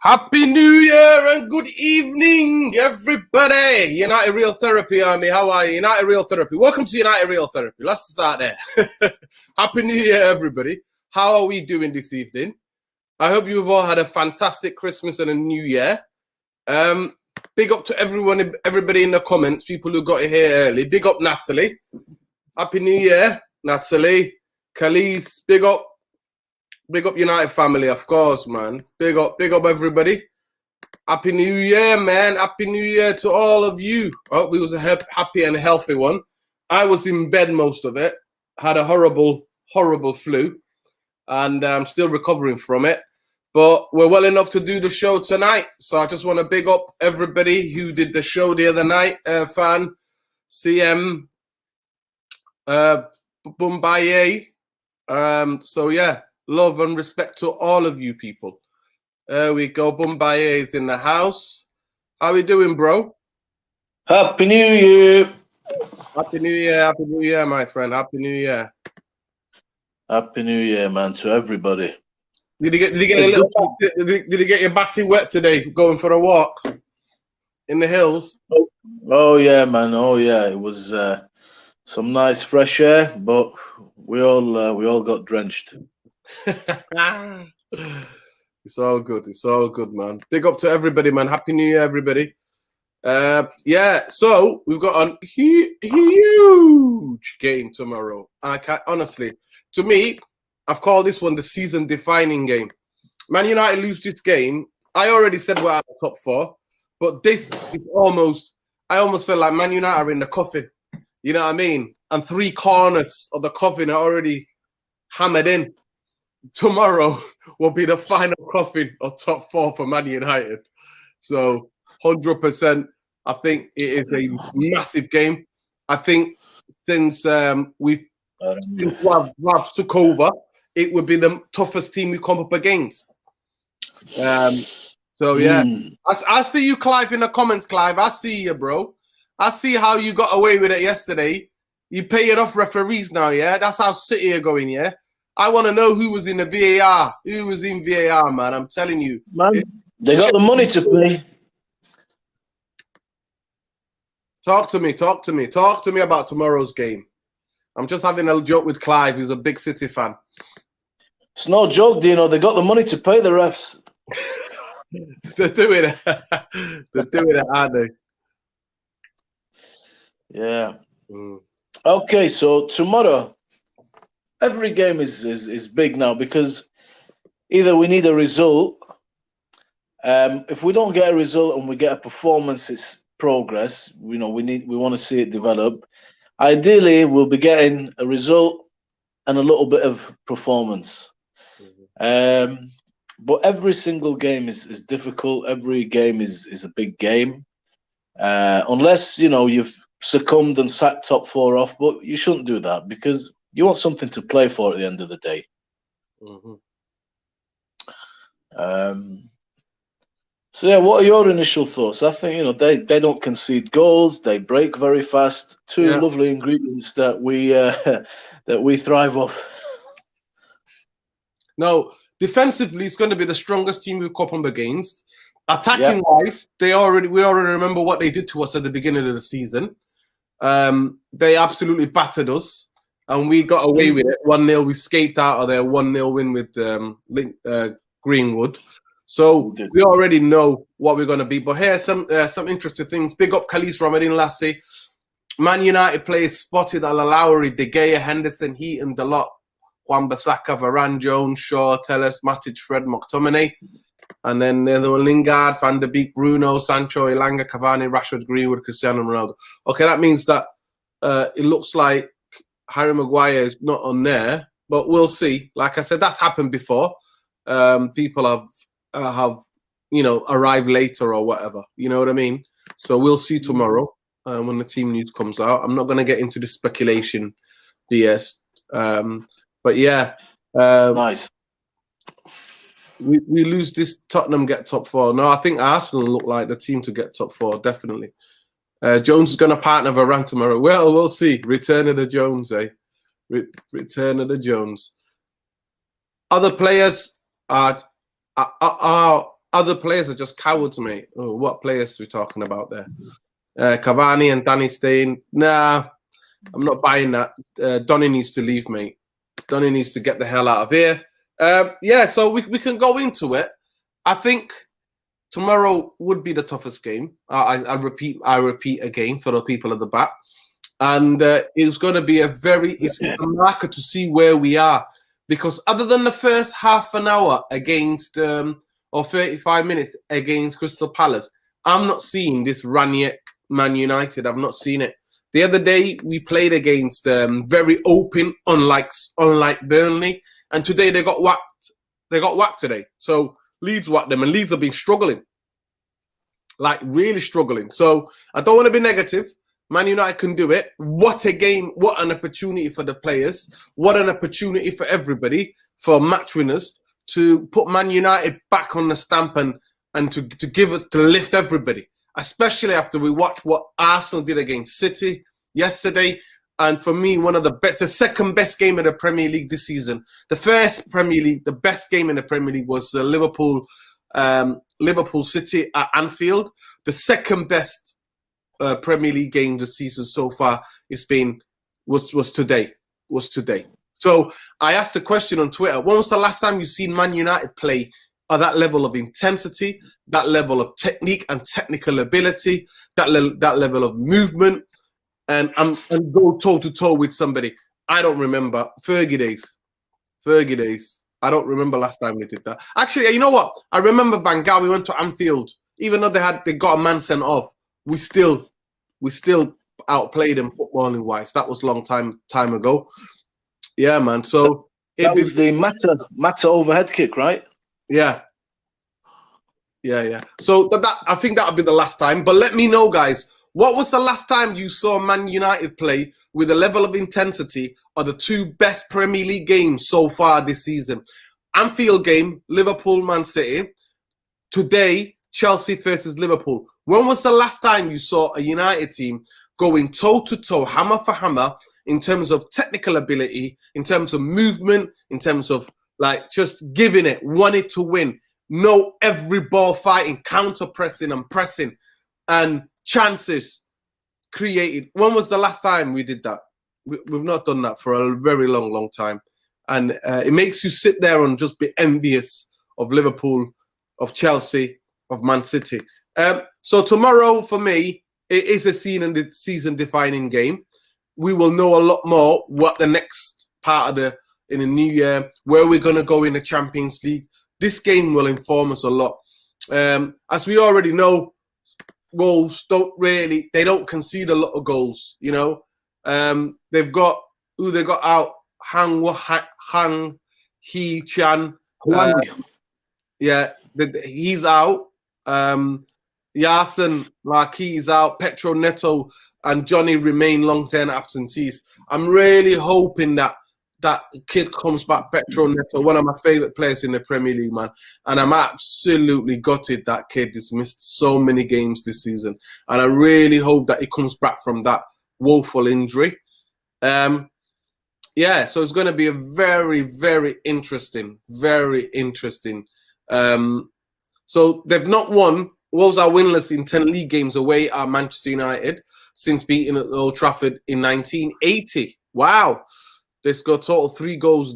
Happy New Year and good evening, everybody. United Real Therapy Army, how are you? United Real Therapy. Welcome to United Real Therapy. Let's start there. Happy New Year, everybody. How are we doing this evening? I hope you've all had a fantastic Christmas and a New Year. Big up to everybody in the comments, people who got here early. Big up Natalie. Happy New Year, Natalie. Khalees, big up. Big up United family, of course, man. Big up everybody. Happy New Year, man. Happy New Year to all of you. I hope it was a happy and healthy one. I was in bed most of it. Had a horrible flu. And I'm still recovering from it. But we're well enough to do the show tonight. So I just want to big up everybody who did the show the other night. Fan, CM, Bumbaye. So, yeah. Love and respect to all of you people. There we go. Bumbaye is in the house. How we doing, bro? Happy New Year. Happy New Year. Happy New Year, my friend. Happy New Year. Happy New Year, man, to everybody. Did you get your batty wet today going for a walk in the hills? Oh yeah, man. Oh yeah. It was some nice fresh air, but we all got drenched. It's all good. It's all good, man. Big up to everybody, man. Happy New Year, everybody. Yeah, so we've got a huge game tomorrow. Honestly, to me, I've called this one the season-defining game. Man United lose this game. I already said we're out of the top four, but this is I almost feel like Man United are in the coffin. You know what I mean? And 3 corners of the coffin are already hammered in. Tomorrow will be the final coffin of top 4 for Man United. So 100%, I think it is a massive game. I think since Ralf took over, it would be the toughest team we come up against. So yeah, I see you, Clive, in the comments, Clive. I see you, bro. I see how you got away with it yesterday. You pay enough referees now, yeah? That's how City are going, yeah? I want to know who was in the VAR. Who was in VAR, man? I'm telling you. Man, they got the money to pay. Talk to me. Talk to me about tomorrow's game. I'm just having a joke with Clive, who's a big City fan. It's no joke, Dino. They got the money to pay the refs. They're doing it. They're doing it, aren't they? Yeah. Okay, so tomorrow, every game is big now because either we need a result. If we don't get a result and we get a performance, it's progress. We want to see it develop. Ideally, we'll be getting a result and a little bit of performance. But every single game is difficult. Every game is a big game. Unless, you've succumbed and sacked top 4 off, but you shouldn't do that because you want something to play for at the end of the day. So yeah, what are your initial thoughts? I think they don't concede goals. They break very fast. Two lovely ingredients that we thrive off. No, defensively, it's going to be the strongest team we've come up against. Attacking wise, we already remember what they did to us at the beginning of the season. They absolutely battered us. And we got away with it. 1-0, we escaped out of there. 1-0 win with Greenwood. So we already know what we're going to be. But here's some interesting things. Big up Khalees Ramadan Lassie. Man United players spotted Al-Lowry, De Gea, Henderson, Heaton, Dalot, Wan-Bissaka, Varane, Jones, Shaw, Telles, Matic, Fred, McTominay. And then there were Lingard, Van der Beek, Bruno, Sancho, Elanga, Cavani, Rashford, Greenwood, Cristiano Ronaldo. Okay, that means that it looks like Harry Maguire is not on there, but we'll see. Like I said, that's happened before. People have arrived later or whatever. You know what I mean? So we'll see tomorrow when the team news comes out. I'm not going to get into the speculation BS. But yeah. Nice. We lose this, Tottenham get top 4. No, I think Arsenal look like the team to get top 4, definitely. Jones is going to partner Varane tomorrow. Well, we'll see. Return of the Jones, eh? Return of the Jones. Other players are other players are just cowards, mate. Oh, what players are we talking about there? Cavani and Donny staying. Nah, I'm not buying that. Donny needs to leave, mate. Donny needs to get the hell out of here. Yeah, so we can go into it. I think tomorrow would be the toughest game. I repeat again for the people at the back. And it's going to be it's a marker to see where we are. Because other than the first half an hour against, or 35 minutes against Crystal Palace, I'm not seeing this Rangnick Man United. I've not seen it. The other day, we played against very open, unlike Burnley. And today, they got whacked. They got whacked today. So Leeds whacked them. And Leeds have been struggling. Like, really struggling. So I don't want to be negative. Man United can do it. What a game. What an opportunity for the players. What an opportunity for everybody, for match winners, to put Man United back on the stamp and to lift everybody. Especially after we watched what Arsenal did against City yesterday. And for me, the second best game in the Premier League this season. The first Premier League, the best game in the Premier League was Liverpool City at Anfield. The second best Premier League game this season so far was today. So I asked a question on Twitter. When was the last time you seen Man United play at that level of intensity, that level of technique and technical ability, that level of movement, and go toe to toe with somebody? I don't remember. Fergie days. I don't remember last time we did that. Actually, you know what? I remember Van Gaal. We went to Anfield, even though they got a man sent off. We still outplayed them footballing wise. That was a long time ago. Yeah, man. So that was the Mata overhead kick, right? Yeah. So I think that would be the last time. But let me know, guys, what was the last time you saw Man United play with a level of intensity of the two best Premier League games so far this season? Anfield game, Liverpool, Man City. Today, Chelsea versus Liverpool. When was the last time you saw a United team going toe-to-toe, hammer for hammer, in terms of technical ability, in terms of movement, in terms of like just giving it, wanted to win, know every ball fighting, counter-pressing and pressing, and chances created? When was the last time we did that? We've not done that for a very long, long time. And it makes you sit there and just be envious of Liverpool, of Chelsea, of Man City. So tomorrow, for me, it is a season-defining game. We will know a lot more what the next part of in the new year, where we're going to go in the Champions League. This game will inform us a lot. As we already know, Wolves they don't concede a lot of goals, you know. They've got out, Hang Hee-chan. He's out. Yasin Larkey's out. Petro Neto and Johnny remain long-term absentees. I'm really hoping that kid comes back, Petro Neto, one of my favourite players in the Premier League, man. And I'm absolutely gutted that kid has missed so many games this season. And I really hope that he comes back from that woeful injury. So it's going to be a very, very interesting. So they've not won. Wolves are winless in 10 league games away at Manchester United since beating at Old Trafford in 1980. Wow. They scored total 3 goals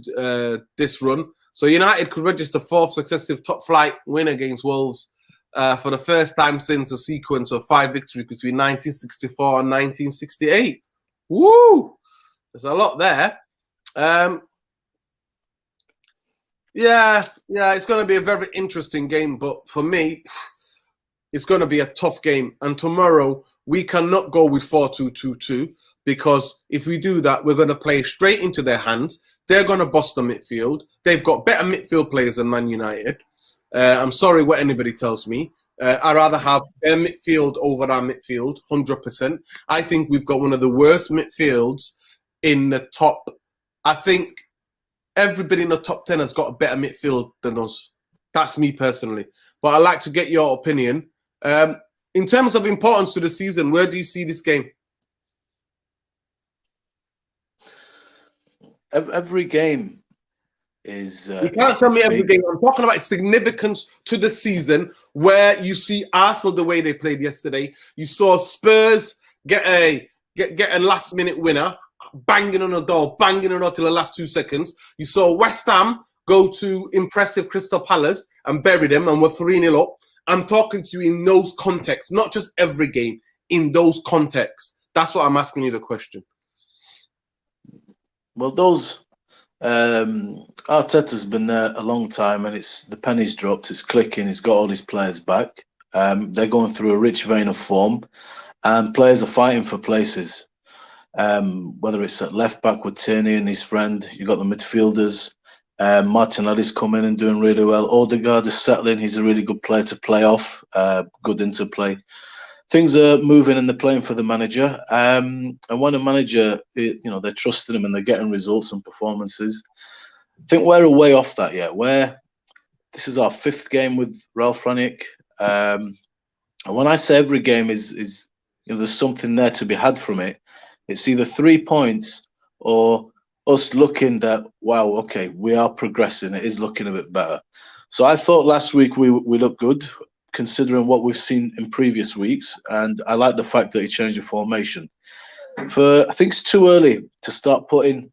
this run. So United could register 4th successive top flight win against Wolves for the first time since a sequence of 5 victories between 1964 and 1968. Woo! There's a lot there. It's going to be a very interesting game. But for me, it's going to be a tough game. And tomorrow, we cannot go with 4-2-2-2. Because if we do that, we're going to play straight into their hands. They're going to bust the midfield. They've got better midfield players than Man United. I'm sorry what anybody tells me. I'd rather have their midfield over our midfield, 100%. I think we've got one of the worst midfields in the top. I think everybody in the top 10 has got a better midfield than us. That's me personally. But I'd like to get your opinion. In terms of importance to the season, where do you see this game? Every game You can't tell me every game. I'm talking about its significance to the season, where you see Arsenal the way they played yesterday. You saw Spurs get a last minute winner, banging on the door till the last 2 seconds. You saw West Ham go to impressive Crystal Palace and bury them, and were 3-0 up. I'm talking to you in those contexts, not just every game, in those contexts. That's what I'm asking you the question. Well, those Arteta's been there a long time, and it's the penny's dropped. It's clicking. He's got all his players back. They're going through a rich vein of form, and players are fighting for places. Whether it's at left back with Tierney and his friend, you got the midfielders. Martinelli's coming and doing really well. Odegaard is settling. He's a really good player to play off. Good interplay. Things are moving and they're playing for the manager. And when a manager, they're trusting him and they're getting results and performances. I think we're a way off that yet. This is our 5th game with Ralf Rangnick. And when I say every game is there's something there to be had from it, it's either 3 points or us looking that, wow, okay, we are progressing. It is looking a bit better. So I thought last week we looked good, considering what we've seen in previous weeks. And I like the fact that he changed the formation. I think it's too early to start putting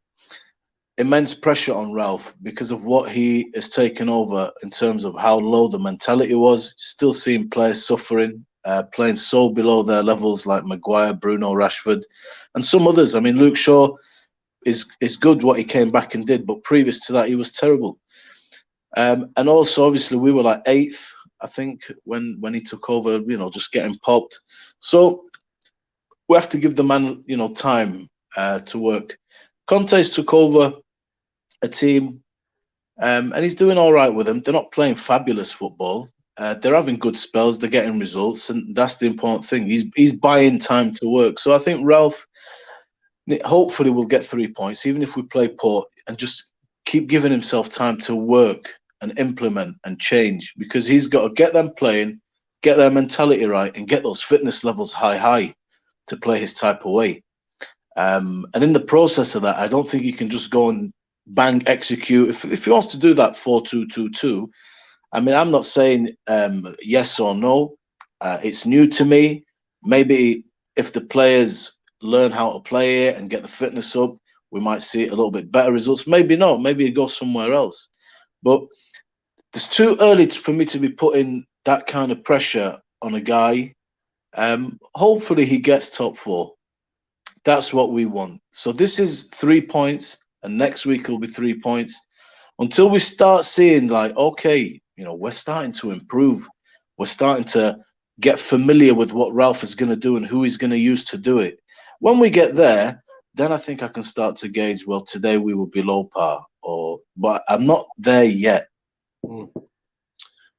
immense pressure on Ralf because of what he has taken over in terms of how low the mentality was. Still seeing players suffering, playing so below their levels like Maguire, Bruno, Rashford, and some others. I mean, Luke Shaw is good what he came back and did, but previous to that, he was terrible. And also, obviously, we were like 8th, I think, when he took over, just getting popped. So we have to give the man, time to work. Conte's took over a team, and he's doing all right with them. They're not playing fabulous football. They're having good spells. They're getting results, and that's the important thing. He's buying time to work. So I think Ralf, hopefully, will get 3 points, even if we play poor, and just keep giving himself time to work and implement and change, because he's got to get them playing, get their mentality right, and get those fitness levels high to play his type of way. And in the process of that, I don't think he can just go and bang execute. If he wants to do that 4-2-2-2, I mean, I'm not saying yes or no. It's new to me. Maybe if the players learn how to play it and get the fitness up, we might see a little bit better results. Maybe not. Maybe it goes somewhere else. But it's too early for me to be putting that kind of pressure on a guy. Hopefully he gets top 4. That's what we want. So this is 3 points, and next week will be 3 points. Until we start seeing, like, okay, we're starting to improve. We're starting to get familiar with what Ralf is going to do and who he's going to use to do it. When we get there, then I think I can start to gauge, well, today we will be low par, but I'm not there yet. We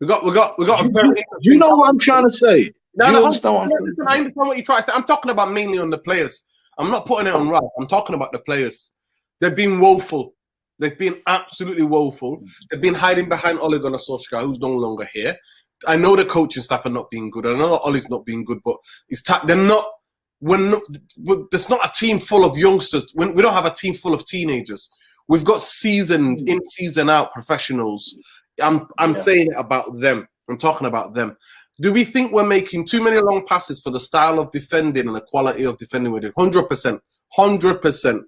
got a very you know what I'm trying to say? No, I understand what you're trying to say. I'm talking about mainly on the players. I'm not putting it on Ralf. I'm talking about the players. They've been woeful. They've been absolutely woeful. They've been hiding behind Ole Gunnar Solskjaer, who's no longer here. I know the coaching staff are not being good. I know Ole's not being good, but they're not. There's not a team full of youngsters. We don't have a team full of teenagers. We've got seasoned, in season out professionals. I'm saying it about them. I'm talking about them. Do we think we're making too many long passes for the style of defending and the quality of defending we're doing? 100%. 100%.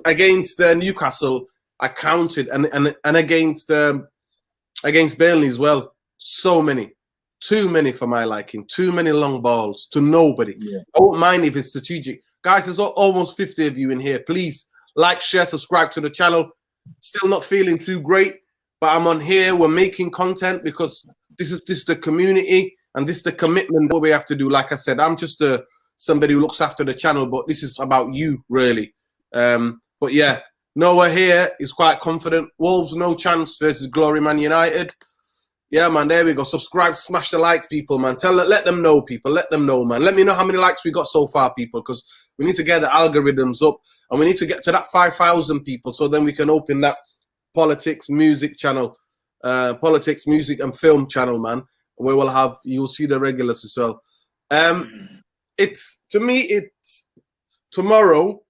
Against Newcastle, I counted, and against Burnley as well. So many. Too many for my liking. Too many long balls to nobody. Yeah. I won't mind if it's strategic. Guys, there's almost 50 of you in here. Please like, share, subscribe to the channel. Still not feeling too great, but I'm on here. We're making content because this is the community and this is the commitment that we have to do. Like I said, I'm just somebody who looks after the channel, but this is about you, really. But yeah, Noah here is quite confident. Wolves, no chance versus Glory Man United. Yeah, man, there we go. Subscribe, smash the likes, people, man. Let them know, people. Let them know, man. Let me know how many likes we got so far, people, because we need to get the algorithms up and we need to get to that 5,000 people so then we can open that politics, music channel, politics, music and film channel, man. We will have, you'll see the regulars as well. It's tomorrow.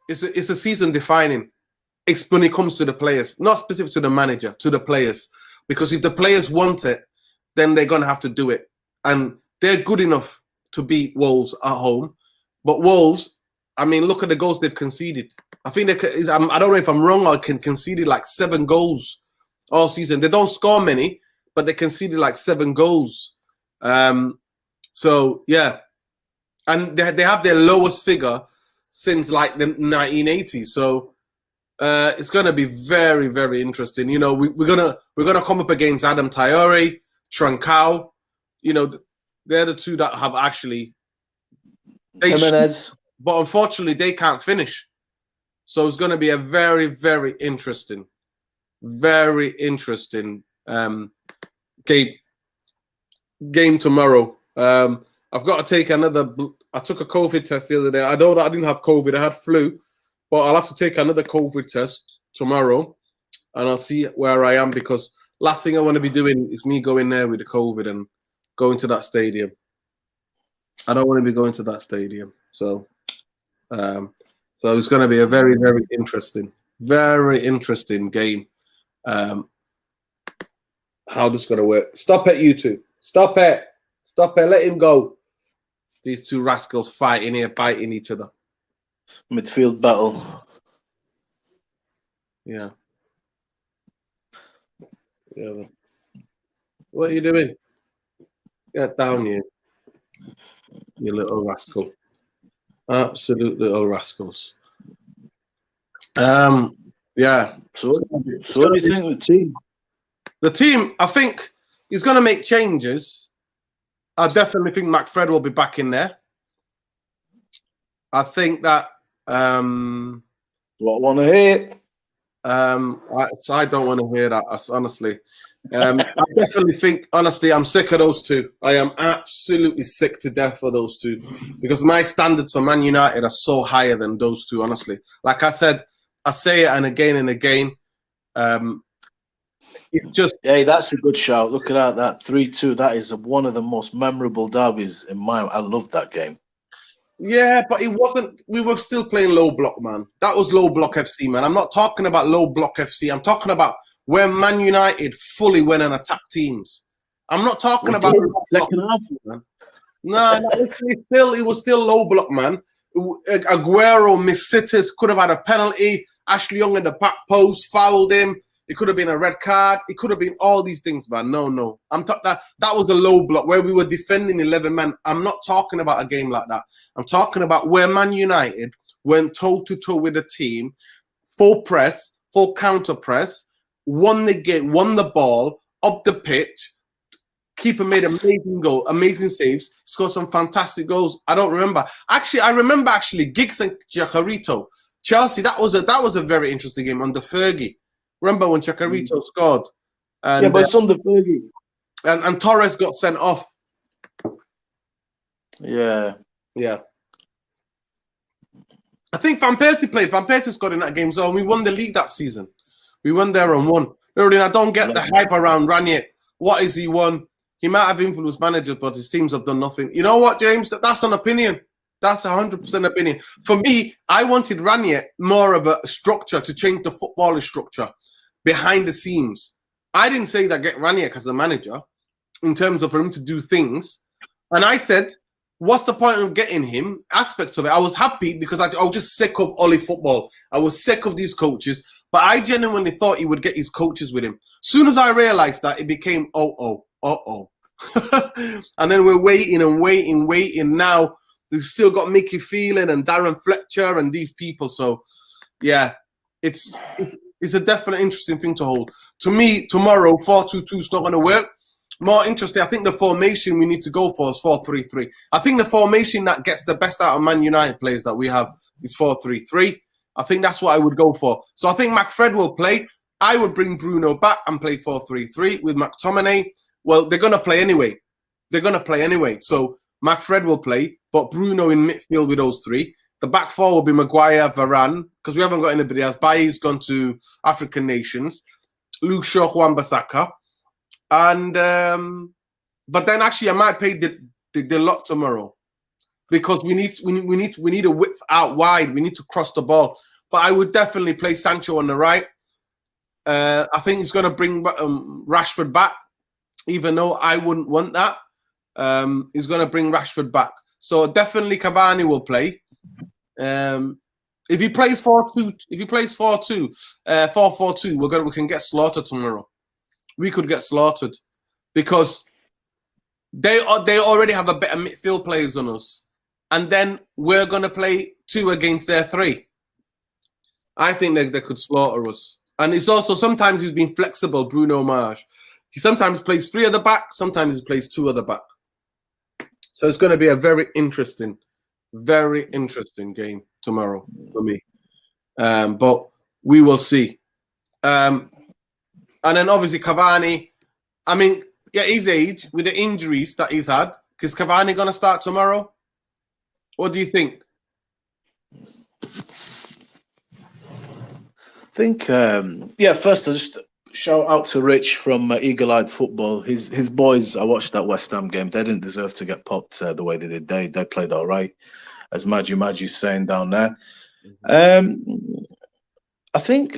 It's a season defining. it's when it comes to the players, not specific to the manager, to the players. Because if the players want it, then they're going to have to do it. And they're good enough to beat Wolves at home. But Wolves, I mean, look at the goals they've conceded. I think I don't know if I'm wrong, or can conceded like 7 goals all season. They don't score many, but they conceded like 7 goals. So, yeah. And they have their lowest figure since like the 1980s. So it's going to be very, very interesting. You know, we're gonna come up against Adam Traore, Trancao. You know, they're the two that have actually. Jimenez. But unfortunately, they can't finish. So it's going to be a very, very interesting game tomorrow. I've got to take another. I took a COVID test the other day. I didn't have COVID. I had flu, but I'll have to take another COVID test tomorrow, and I'll see where I am, because last thing I want to be doing is me going there with the COVID and going to that stadium. I don't want to be going to that stadium. So it's going to be a very, very interesting game. How this is going to work. Stop it, you two. Stop it. Let him go. These two rascals fighting here, biting each other. Midfield battle. Yeah. What are you doing? Get down here, you little rascal. Absolute little rascals. Yeah. So what do you think of the team? The team, I think, is going to make changes. I definitely think McFred will be back in there. I think that. What I want to hear? I don't want to hear that, honestly. I definitely think, honestly, I'm sick of those two. I am absolutely sick to death for those two, because my standards for Man United are so higher than those two, honestly. Like I said, I say it and again. It's just... Hey, that's a good shout. Look at that 3-2. That is one of the most memorable derbies in my... I love that game. Yeah, but it wasn't... We were still playing low block, man. That was low block FC, man. I'm not talking about low block FC. I'm talking about where Man United fully went and attacked teams. I'm not talking about second half, man. No, it was still low block, man. Aguero missed sitters, could have had a penalty. Ashley Young in the back post fouled him. It could have been a red card. It could have been all these things, man. No. That was a low block where we were defending 11 men. I'm not talking about a game like that. I'm talking about where Man United went toe-to-toe with the team, full press, full counter press, won the game, won the ball, up the pitch. Keeper made amazing saves, scored some fantastic goals. I don't remember. I remember Giggs and Chacarito. Chelsea, that was a very interesting game under Fergie. Remember when Chacarito scored? And, yeah, but it's under Fergie. And Torres got sent off. Yeah. I think Van Persie played. Van Persie scored in that game, so we won the league that season. We went there and won. I don't get the hype around Rangnick. What is he won? He might have influenced managers, but his teams have done nothing. You know what, James? That's an opinion. That's 100% opinion. For me, I wanted Rangnick more of a structure to change the footballing structure behind the scenes. I didn't say that get Rangnick as a manager in terms of for him to do things. And I said, what's the point of getting him? Aspects of it. I was happy because I was just sick of Ollie football. I was sick of these coaches. But I genuinely thought he would get his coaches with him. Soon as I realized that, it became, uh-oh. And then we're waiting. Now, we've still got Mickey Phelan and Darren Fletcher and these people. So, yeah, it's a definite interesting thing to hold. To me, tomorrow, 4-2-2 is not going to work. More interesting, I think the formation we need to go for is 4-3-3. I think the formation that gets the best out of Man United players that we have is 4-3-3. I think that's what I would go for. So I think McFred will play. I would bring Bruno back and play 4-3-3 with McTominay. Well, they're going to play anyway. So McFred will play, but Bruno in midfield with those three. The back four will be Maguire, Varane, because we haven't got anybody else. Bailly's gone to African nations. Luke Shaw, Wan-Bissaka. And but then actually I might pay the lot tomorrow. Because we need a width out wide. We need to cross the ball. but I would definitely play Sancho on the right. I think he's going to bring Rashford back, even though I wouldn't want that. He's going to bring Rashford back. So definitely Cavani will play. If he plays 4-2, if he plays 4-4-2, we can get slaughtered tomorrow. We could get slaughtered because they already have a better midfield players than us, and then we're gonna play 2 against their 3. I think they could slaughter us. And it's also sometimes he's been flexible, Bruno Mars. He sometimes plays 3 at the back, sometimes he plays 2 at the back. So it's going to be a very interesting game tomorrow for me. But we will see. And then obviously Cavani, I mean, yeah, his age with the injuries that he's had, is Cavani going to start tomorrow? What do you think? I think, first I just shout out to Rich from Eagle-Eyed Football. His boys, I watched that West Ham game. They didn't deserve to get popped the way they did. They played all right, as Maggie's saying down there. I think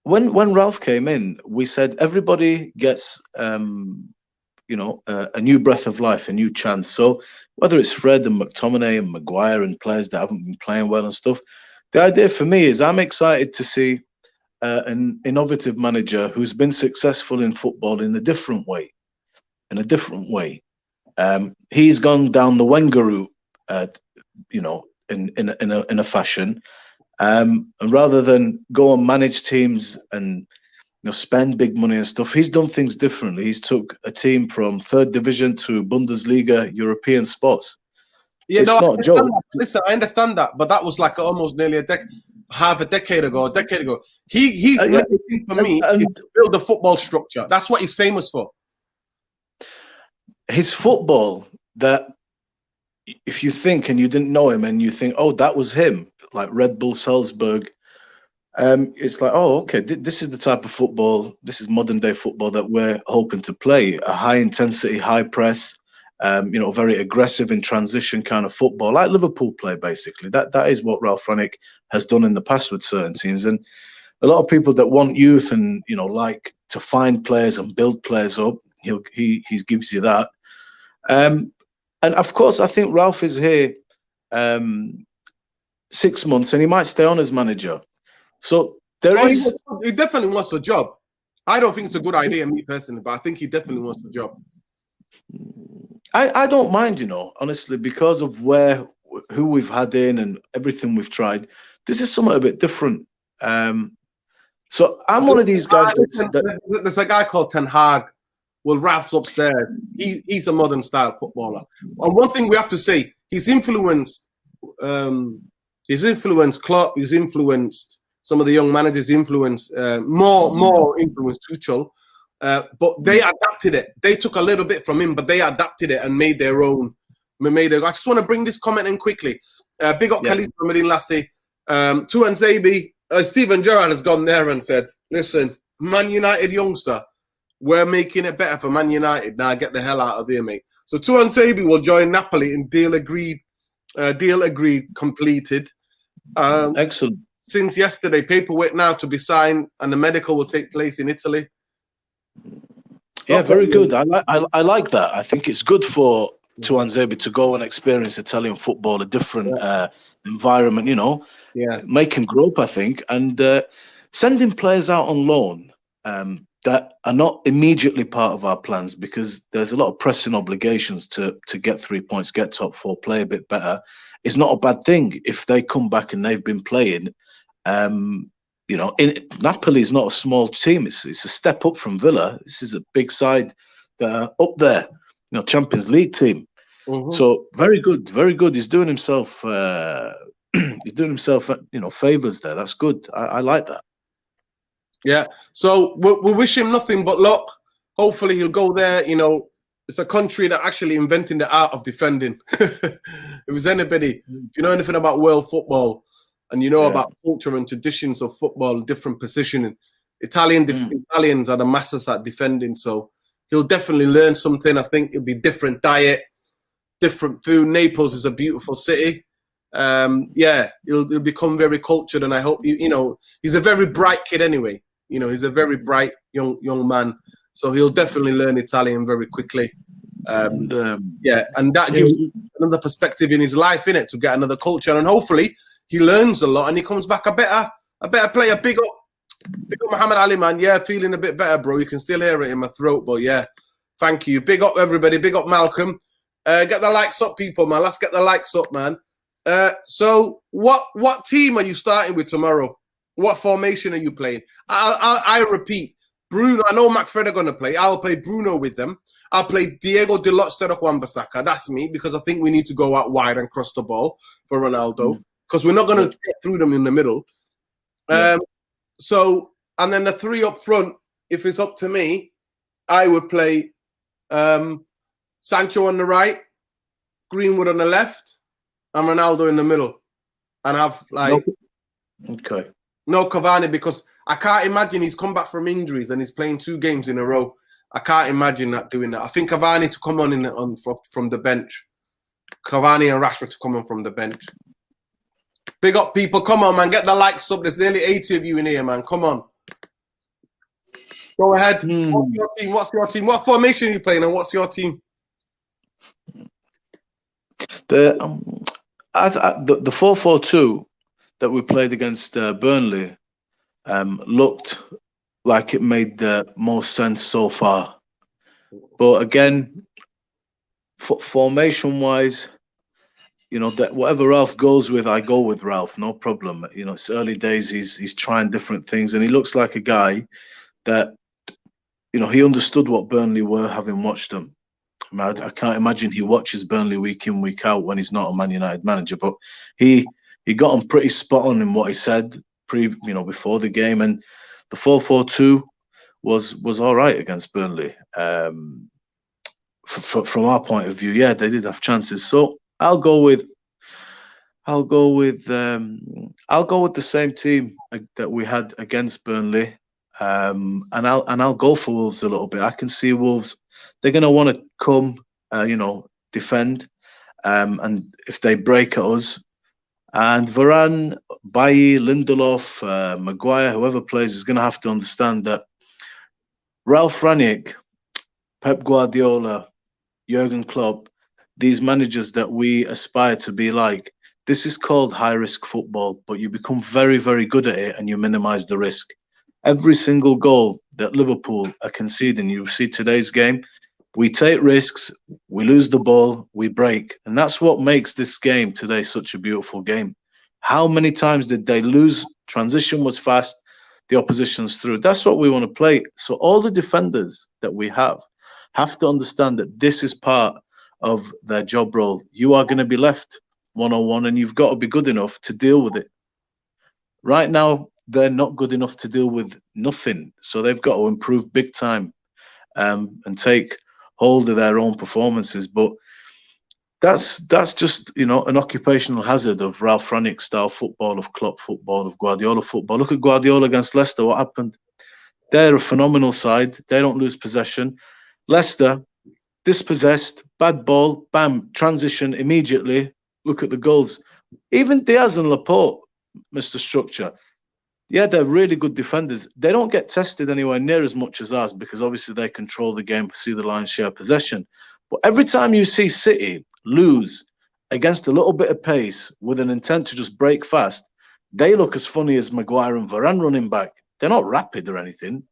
when Ralf came in, we said everybody gets a new breath of life, a new chance. So whether it's Fred and McTominay and Maguire and players that haven't been playing well and stuff, the idea for me is I'm excited to see an innovative manager who's been successful in football in a different way. He's gone down the Wenger route, in a fashion, and rather than go and manage teams and spend big money and stuff, he's done things differently. He's took a team from 3rd division to Bundesliga, European spots. Yeah, it's not a joke. Listen, I understand that, but that was like almost nearly half a decade ago. He's for me to build a football structure. That's what he's famous for. His football, that if you think and you didn't know him and you think, oh, that was him, like Red Bull Salzburg, it's like, oh, okay, this is the type of football, this is modern day football that we're hoping to play. A high intensity, high press, very aggressive in transition kind of football, like Liverpool play, basically. That is what Ralf Rangnick has done in the past with certain teams. And a lot of people that want youth and, like to find players and build players up, he gives you that. And of course, I think Ralf is here 6 months and he might stay on as manager. So he definitely wants a job. I don't think it's a good idea, me personally, but I think he definitely wants a job. I don't mind, honestly, because of who we've had in and everything we've tried. This is something a bit different. So I'm one of these guys. There's a guy called Ten Hag. Well, Ralph's upstairs. He's a modern style footballer. And one thing we have to say, he's influenced Klopp. He's influenced some of the young managers. More influenced Tuchel. But they adapted it. They took a little bit from him, but they adapted it and made their own. I just want to bring this comment in quickly. Big up Khalees from Medin Lassie. Tuanzebe, Steven Gerrard has gone there and said, listen, Man United youngster, we're making it better for Man United. Now get the hell out of here, mate. So Tuanzebe will join Napoli in deal agreed, completed. Excellent. Since yesterday, paperwork now to be signed and the medical will take place in Italy. Yeah, very good. I like that. I think it's good for Tuanzebe to go and experience Italian football, a different environment, make him grow up, I think, and sending players out on loan that are not immediately part of our plans, because there's a lot of pressing obligations to get 3 points, get top 4, play a bit better. It's not a bad thing if they come back and they've been playing. Napoli is not a small team. It's a step up from Villa. This is a big side that are up there, Champions League team. Mm-hmm. So very good, very good. He's doing himself, favors there. That's good. I like that. Yeah. So we wish him nothing but luck. Hopefully he'll go there. It's a country that actually invented the art of defending. If there's anybody, you know anything about world football, and about culture and traditions of football, different positioning. Italians are the masters at defending, so he'll definitely learn something. I think it'll be different diet, different food. Naples is a beautiful city. yeah, he'll become very cultured, and I hope he's a very bright kid anyway. He's a very bright young man, so he'll definitely learn Italian very quickly. Yeah, and that gives another perspective in his life, innit, to get another culture, and hopefully he learns a lot and he comes back a better player. Big up Muhammad Ali, man. Yeah, feeling a bit better, bro. You can still hear it in my throat, but yeah, thank you. Big up everybody. Big up Malcolm. Get the likes up, people, man. Let's get the likes up, man. So what team are you starting with tomorrow? What formation are you playing? I repeat, Bruno. I know McFred are going to play. I'll play Bruno with them. I'll play Diego Dalot instead of Wan-Bissaka. That's me, because I think we need to go out wide and cross the ball for Ronaldo, because we're not going to get through them in the middle. So, and then the three up front, if it's up to me, I would play Sancho on the right, Greenwood on the left, and Ronaldo in the middle, and have no Cavani, because I can't imagine he's come back from injuries and he's playing 2 games in a row. I can't imagine doing that. I think Cavani to come on from the bench. Cavani and Rashford to come on from the bench. Big up, people. Come on, man. Get the likes up. There's nearly 80 of you in here, man. Come on. Go ahead. What's your team? What's your team? What formation are you playing, and what's your team? The 4-4-2 that we played against Burnley looked like it made the most sense so far. But again, formation-wise, that whatever Ralf goes with, I go with Ralf, no problem. It's early days. He's trying different things, and he looks like a guy that, he understood what Burnley were, having watched them. I can't imagine he watches Burnley week in, week out when he's not a Man United manager, but he got him pretty spot on in what he said before the game, and the 4-4-2 was all right against Burnley. From our point of view, yeah, they did have chances. So I'll go with the same team that we had against Burnley, and I'll go for Wolves a little bit. I can see Wolves. They're going to want to come, defend, and if they break at us, and Varane, Bailly, Lindelof, Maguire, whoever plays, is going to have to understand that Ralf Rangnick, Pep Guardiola, Jurgen Klopp, these managers that we aspire to be like, this is called high-risk football, but you become very, very good at it and you minimize the risk. Every single goal that Liverpool are conceding, you see today's game, we take risks, we lose the ball, we break. And that's what makes this game today such a beautiful game. How many times did they lose? Transition was fast, the opposition's through. That's what we want to play. So all the defenders that we have to understand that this is part of their job role. You are going to be left one-on-one, and you've got to be good enough to deal with it. Right now, they're not good enough to deal with nothing. So they've got to improve big time and take hold of their own performances. But that's just, an occupational hazard of Ralf Rangnick style football, of Klopp football, of Guardiola football. Look at Guardiola against Leicester. What happened? They're a phenomenal side. They don't lose possession. Leicester, dispossessed, bad ball, bam, transition immediately. Look at the goals. Even Diaz and Laporte, Mr. Structure, yeah, they're really good defenders. They don't get tested anywhere near as much as ours because obviously they control the game, see the lion's share possession. But every time you see City lose against a little bit of pace with an intent to just break fast, they look as funny as Maguire and Varane running back. They're not rapid or anything,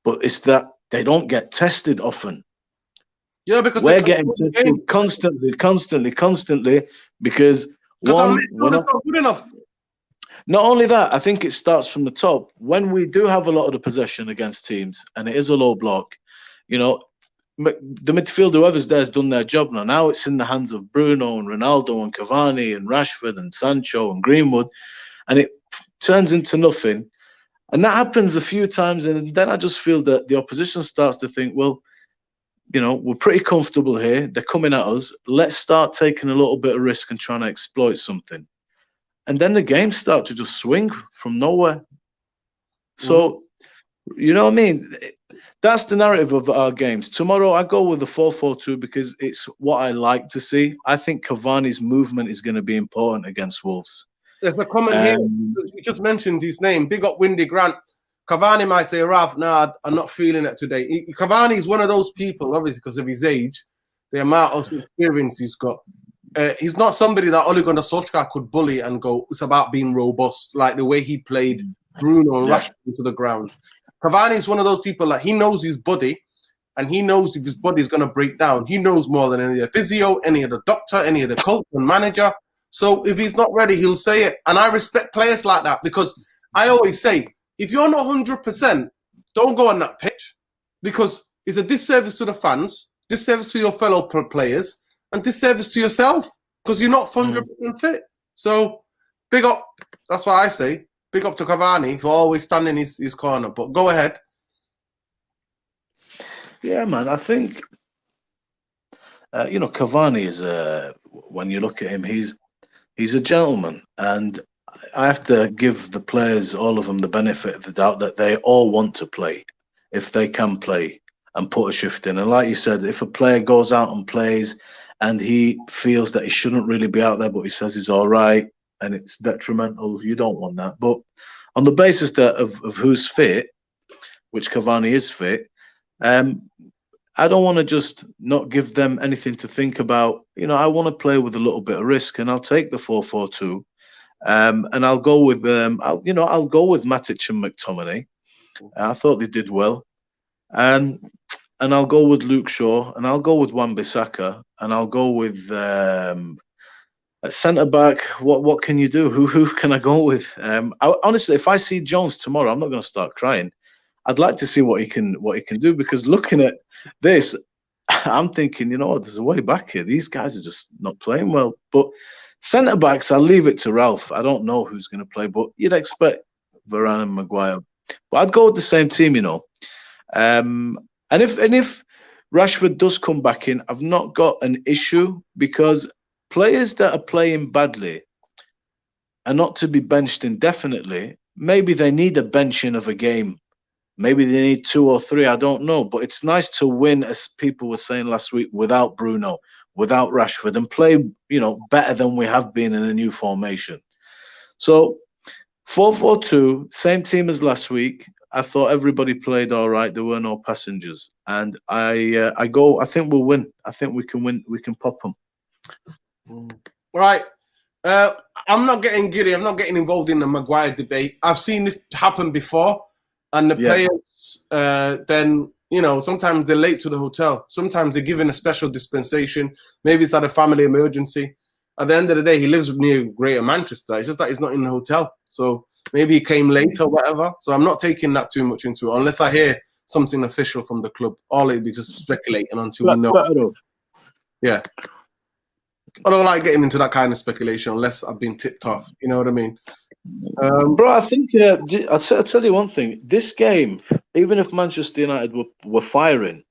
but it's that they don't get tested often. Yeah, because we're getting tested constantly because one, we're not good enough. Not only that, I think it starts from the top. When we do have a lot of the possession against teams and it is a low block, the midfield, whoever's there, has done their job now. Now it's in the hands of Bruno and Ronaldo and Cavani and Rashford and Sancho and Greenwood, and it turns into nothing. And that happens a few times, and then I just feel that the opposition starts to think, well, we're pretty comfortable here. They're coming at us. Let's start taking a little bit of risk and trying to exploit something. And then the games start to just swing from nowhere. So You know what I mean? That's the narrative of our games. Tomorrow, I go with the 4-4-2 because it's what I like to see. I think Cavani's movement is going to be important against Wolves. There's a comment here. You just mentioned his name. Big up Windy Grant. Cavani might say, Ralf, nah, I'm not feeling it today. Cavani is one of those people, obviously, because of his age, the amount of experience he's got. He's not somebody that Ole Gunnar Solskjaer could bully and go, it's about being robust, like the way he played Bruno and Rashford into the ground. Cavani is one of those people that he knows his body, and he knows if his body is going to break down. He knows more than any of the physio, any of the doctor, any of the coach and manager. So if he's not ready, he'll say it. And I respect players like that because I always say, if you're not 100%, don't go on that pitch because it's a disservice to the fans, disservice to your fellow players, and disservice to yourself because you're not 100% fit. So big up. That's what I say. Big up to Cavani for always standing his corner. But go ahead. Yeah, man. I think, Cavani is when you look at him, he's a gentleman. And I have to give the players, all of them, the benefit of the doubt that they all want to play if they can play and put a shift in. And like you said, if a player goes out and plays and he feels that he shouldn't really be out there, but he says he's all right and it's detrimental, you don't want that. But on the basis of who's fit, which Cavani is fit, I don't want to just not give them anything to think about. I want to play with a little bit of risk, and I'll take the 4-4-2. And I'll go with I'll go with Matic and McTominay. I thought they did well, and I'll go with Luke Shaw, and I'll go with Wan-Bissaka, and I'll go with at centre back. What can you do? Who can I go with? Honestly, if I see Jones tomorrow, I'm not going to start crying. I'd like to see what he can do because looking at this, I'm thinking, there's a way back here. These guys are just not playing well, but. Centre backs, I'll leave it to Ralf. I don't know who's going to play, but you'd expect Varane and Maguire. But I'd go with the same team, And if Rashford does come back in, I've not got an issue because players that are playing badly are not to be benched indefinitely. Maybe they need a benching of a game. Maybe they need 2 or 3. I don't know. But it's nice to win, as people were saying last week, without Bruno, without Rashford, and play, better than we have been in a new formation. So 4-4-2, same team as last week. I thought everybody played all right. There were no passengers. And I think we'll win. I think we can win. We can pop them. Right. I'm not getting giddy. I'm not getting involved in the Maguire debate. I've seen this happen before. And the players, then, sometimes they're late to the hotel. Sometimes they're given a special dispensation. Maybe it's at a family emergency. At the end of the day, he lives near Greater Manchester. It's just that he's not in the hotel. So maybe he came late or whatever. So I'm not taking that too much into it unless I hear something official from the club. All it'd be just speculating until we know. Yeah. I don't like getting into that kind of speculation unless I've been tipped off. You know what I mean? Bro, I think I'll tell you one thing. This game, even if Manchester United were firing,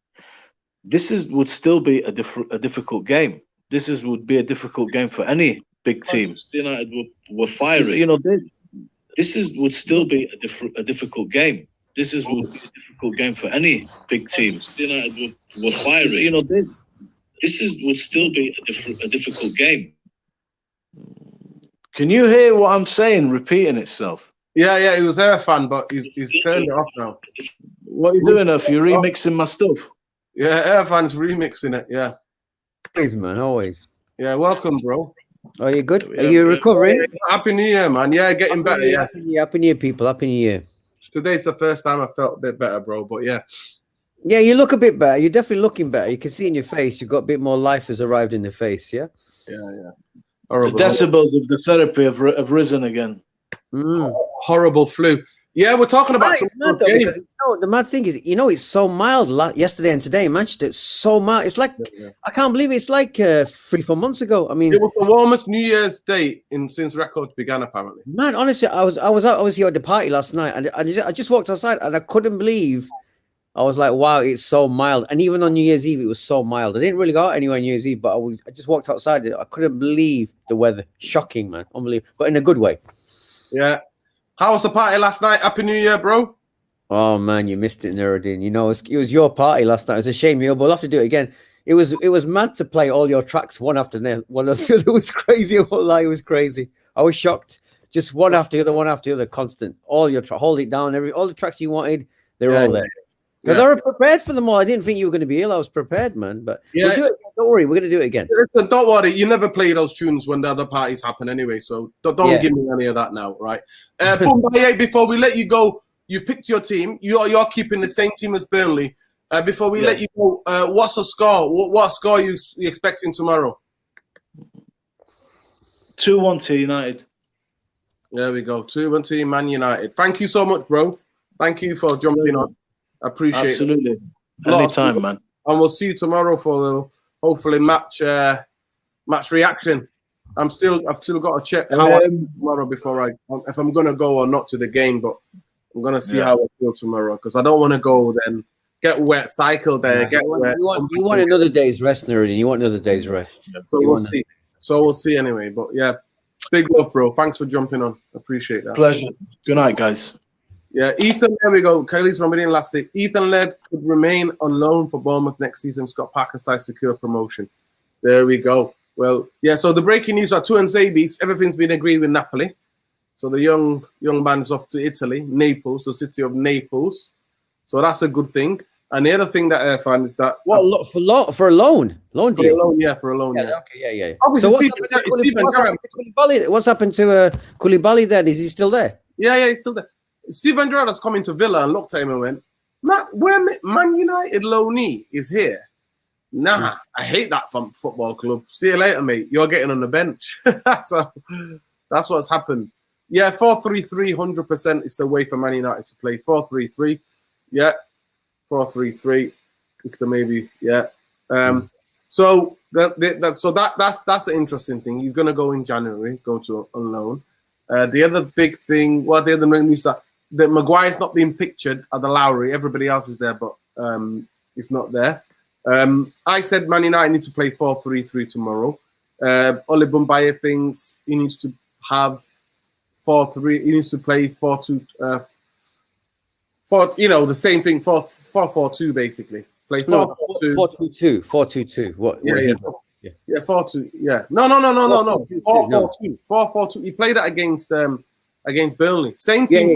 would still be a difficult game. Would be a difficult game for any big team. Manchester United were firing. Would still be a difficult game. Would be a difficult game for any big team. United were firing. Would still be a difficult game. Can you hear what I'm saying repeating itself? Yeah, he was there, fan, but he's turned it off now. What are you doing, If you're remixing my stuff? Yeah, Irfan's remixing it, yeah. Always, man, always. Yeah, welcome, bro. Are you good? Are you recovering? Happy New Year, man. Yeah, getting better, yeah. Happy New Year, people. Happy New Year. Today's the first time I felt a bit better, bro, but yeah. Yeah, you look a bit better. You're definitely looking better. You can see in your face, you've got a bit more life has arrived in the face, yeah? Yeah. Horrible. The decibels of the therapy have risen again. Horrible flu. Yeah, we're talking about mad though, because, the mad thing is, it's so mild yesterday and today in Manchester. It's so mild. It's like, I can't believe it's like 3-4 months ago. I mean, it was the warmest New Year's Day since records began, apparently. Man, honestly, I was out obviously at the party last night, and I just walked outside and I couldn't believe. I was like, wow, it's so mild. And even on New Year's Eve, it was so mild. I didn't really go out anywhere on New Year's Eve, but I just walked outside. I couldn't believe the weather. Shocking, man. Unbelievable. But in a good way. Yeah. How was the party last night? Happy New Year, bro. Oh man, you missed it, Nuruddin. You know, it was your party last night. It's a shame, we'll have to do it again. It was mad to play all your tracks one after the one. It was crazy. I won't lie, it was crazy. I was shocked. Just one after the other, constant. All your hold it down. All the tracks you wanted, they're all there. Because I was prepared for them all. I didn't think you were going to be ill. I was prepared, man. But we'll do it. Don't worry, we're going to do it again. Don't worry. You never play those tunes when the other parties happen anyway. So don't give me any of that now, right? Before we let you go, you picked your team. You're keeping the same team as Burnley. Before we let you go, what's the score? What score are you expecting tomorrow? 2-1 to United. There we go. 2-1 to Man United. Thank you so much, bro. Thank you for jumping on. I appreciate Absolutely. it. Anytime, man. And we'll see you tomorrow for the hopefully match reaction. I've still got to check how I feel tomorrow before if I'm gonna go or not to the game, but I'm gonna see how I feel tomorrow because I don't want to go then get wet, cycle there, get wet. You want another day's rest, Nuruddin. You want another day's rest. So we'll see. So we'll see anyway. But yeah, big love, bro. Thanks for jumping on. Appreciate that. Pleasure. Good night, guys. Yeah, Ethan, there we go. Kylie's from within last week. Ethan Led could remain on loan for Bournemouth next season. Scott Parker side secure promotion. There we go. Well, yeah, so the breaking news are Tuanzebe. Everything's been agreed with Napoli. So the young man's off to Italy, Naples, the city of Naples. So that's a good thing. And the other thing that I find is that... for a loan? For a loan, yeah. Okay, yeah. Obviously, so what's happened to Koulibaly then? Is he still there? Yeah, he's still there. Steven Gerrard has come into Villa and looked at him and went, where Man United loanee is here? Nah, I hate that football club. See you later, mate. You're getting on the bench. So that's what's happened. Yeah, 4-3-3, 100% is the way for Man United to play. 4-3-3. Yeah, 4-3-3 is the maybe. Yeah. So that's an interesting thing. He's going to go in January, go to on loan. The other big thing, the other news that Maguire's not being pictured at the Lowry. Everybody else is there, but it's not there. I said Man United need to play 4-3-3 tomorrow. Ole Bumbaye thinks he needs to have 4-3. He needs to play 4-2. The same thing. 4-4-2 basically. Play 4-4-2. 4-2-2. What? Yeah, 4-2. Yeah. No. 4-4-2. 4-4-2. He played that against Burnley. Same team.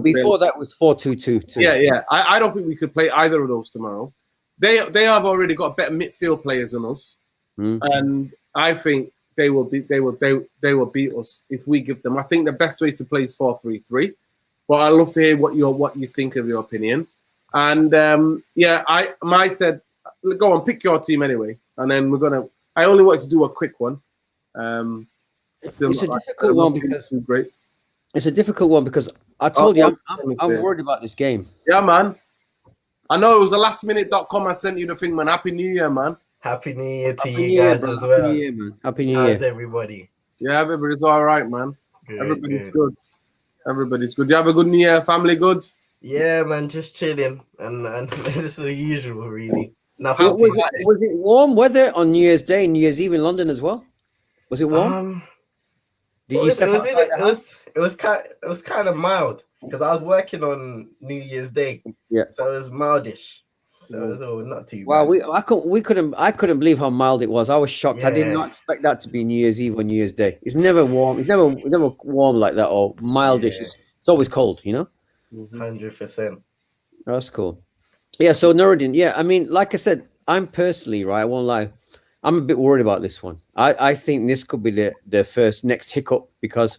Before that was 4-2-2. Yeah. I don't think we could play either of those tomorrow. They have already got better midfield players than us, and I think they will beat us if we give them. I think the best way to play is 4-3-3. But I'd love to hear what you think of your opinion. And I said, go on, pick your team anyway. And then I only wanted to do a quick one. It's a difficult one because great. It's a difficult one because I told you I'm worried about this game. Yeah, man. I know it was a lastminute.com. I sent you the thing, man. Happy New Year, man. Happy New Year to you guys as well. Happy New Year, man. Happy New Year. How's everybody? Yeah, everybody's all right, man. Everybody's good. Everybody's good. You have a good New Year, family good? Yeah, man, just chilling. And this is the usual, really. Was it warm weather on New Year's Day and New Year's Eve in London as well? Was it warm? Did you step outside the house? It was kind of mild because I was working on New Year's Day. Yeah. So it was mildish. So it was not too bad. Wow, I couldn't believe how mild it was. I was shocked. Yeah. I did not expect that to be New Year's Eve or New Year's Day. It's never warm. It's never warm like that or mildish. Yeah. It's always cold, 100%. That's cool. Yeah, so Nuruddin, I mean, like I said, I'm personally, right, I won't lie, I'm a bit worried about this one. I think this could be the first next hiccup because,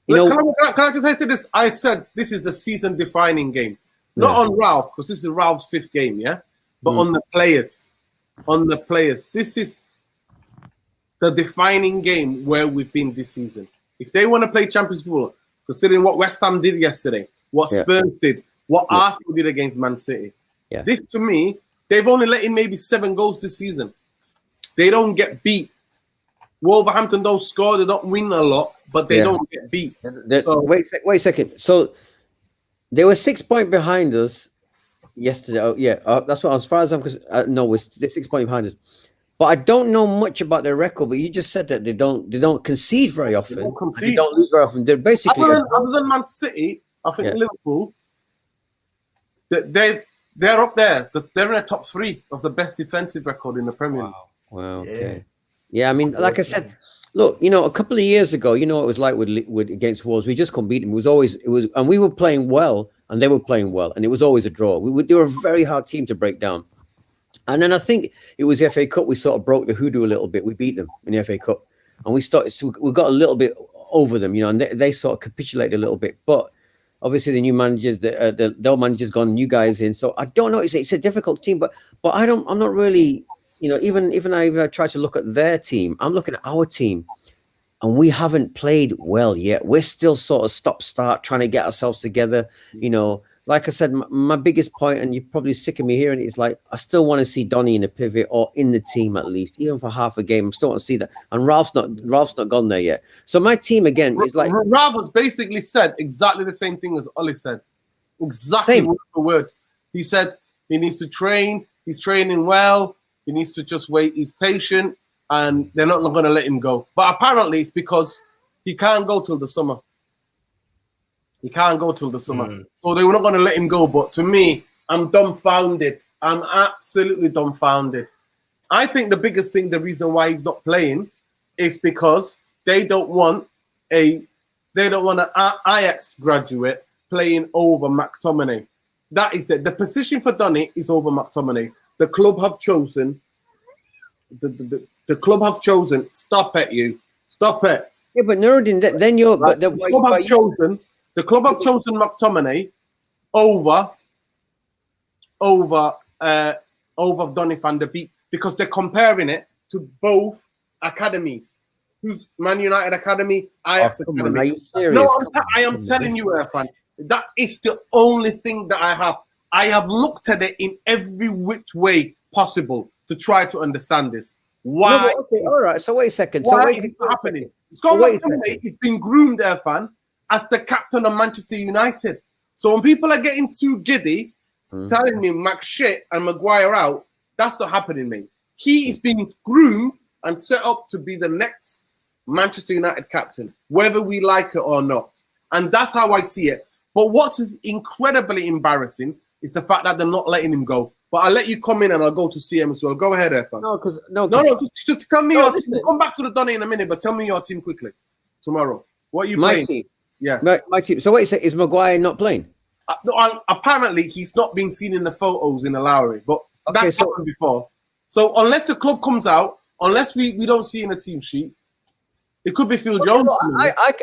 can I just say to this? I said this is the season-defining game. Not on Ralf, because this is Ralf's 5th game, yeah? But on the players. On the players. This is the defining game where we've been this season. If they want to play Champions football, considering what West Ham did yesterday, what Spurs did, what Arsenal did against Man City. Yeah. This, to me, they've only let in maybe 7 goals this season. They don't get beat. Wolverhampton don't score. They don't win a lot, but they don't get beat. Wait a second. So they were 6 points behind us yesterday. That's what, as far as I'm concerned. No, they're 6 points behind us. But I don't know much about their record. But you just said that they don't concede very often. They don't lose very often. They're basically other than Man City. I think Liverpool. they're up there. They're in the top 3 of the best defensive record in the Premier League. Wow. Okay. Yeah, I mean, like I said, look, a couple of years ago, what it was like with against Wolves. We just couldn't beat them. And we were playing well, and they were playing well, and it was always a draw. They were a very hard team to break down. And then I think it was the FA Cup. We sort of broke the hoodoo a little bit. We beat them in the FA Cup, and we got a little bit over them, and they sort of capitulated a little bit. But obviously, the new managers, the old managers gone, new guys in. So I don't know. It's a difficult team, but I'm not really. Even I try to look at their team, I'm looking at our team, and we haven't played well yet. We're still sort of stop-start, trying to get ourselves together. Like I said, my biggest point, and you're probably sick of me hearing it, is like I still want to see Donny in a pivot or in the team at least, even for half a game. I still want to see that. And Ralph's not gone there yet. So my team again is like Ralph has basically said exactly the same thing as Ollie said. Exactly word for word. He said he needs to train. He's training well. He needs to just wait. He's patient, and they're not going to let him go. But apparently, it's because he can't go till the summer. He can't go till the summer. So they were not going to let him go. But to me, I'm dumbfounded. I'm absolutely dumbfounded. I think the biggest thing, the reason why he's not playing, is because they don't want an Ajax graduate playing over McTominay. That is it. The position for Donny is over McTominay. The club have chosen. The club have chosen. Stop it, you. Stop it. Yeah, but Nuruddin, then you're. Right. The club have chosen McTominay over Donny van der Beek because they're comparing it to both academies. Who's Man United academy, Ajax academy? Are you serious? No, I am telling you, Irfan, that is the only thing that I have. I have looked at it in every which way possible to try to understand this. Why? No, okay, all right. So wait a second. Why is it happening? Scott McTominay is being groomed, Irfan, as the captain of Manchester United. So when people are getting too giddy, telling me Mac shit and Maguire out, that's not happening, mate. He is being groomed and set up to be the next Manchester United captain, whether we like it or not. And that's how I see it. But what is incredibly embarrassing is the fact that they're not letting him go. But I'll let you come in and I'll go to CM as well. Go ahead, Irfan. No. Just tell me your team. We'll come back to the Donny in a minute, but tell me your team quickly tomorrow. What are you playing? Team. Yeah. My team. So wait a second, is Maguire not playing? Apparently, he's not been seen in the photos in the Lowry, but that's happened before. So unless the club comes out, unless we don't see in the team sheet, it could be Phil Jones.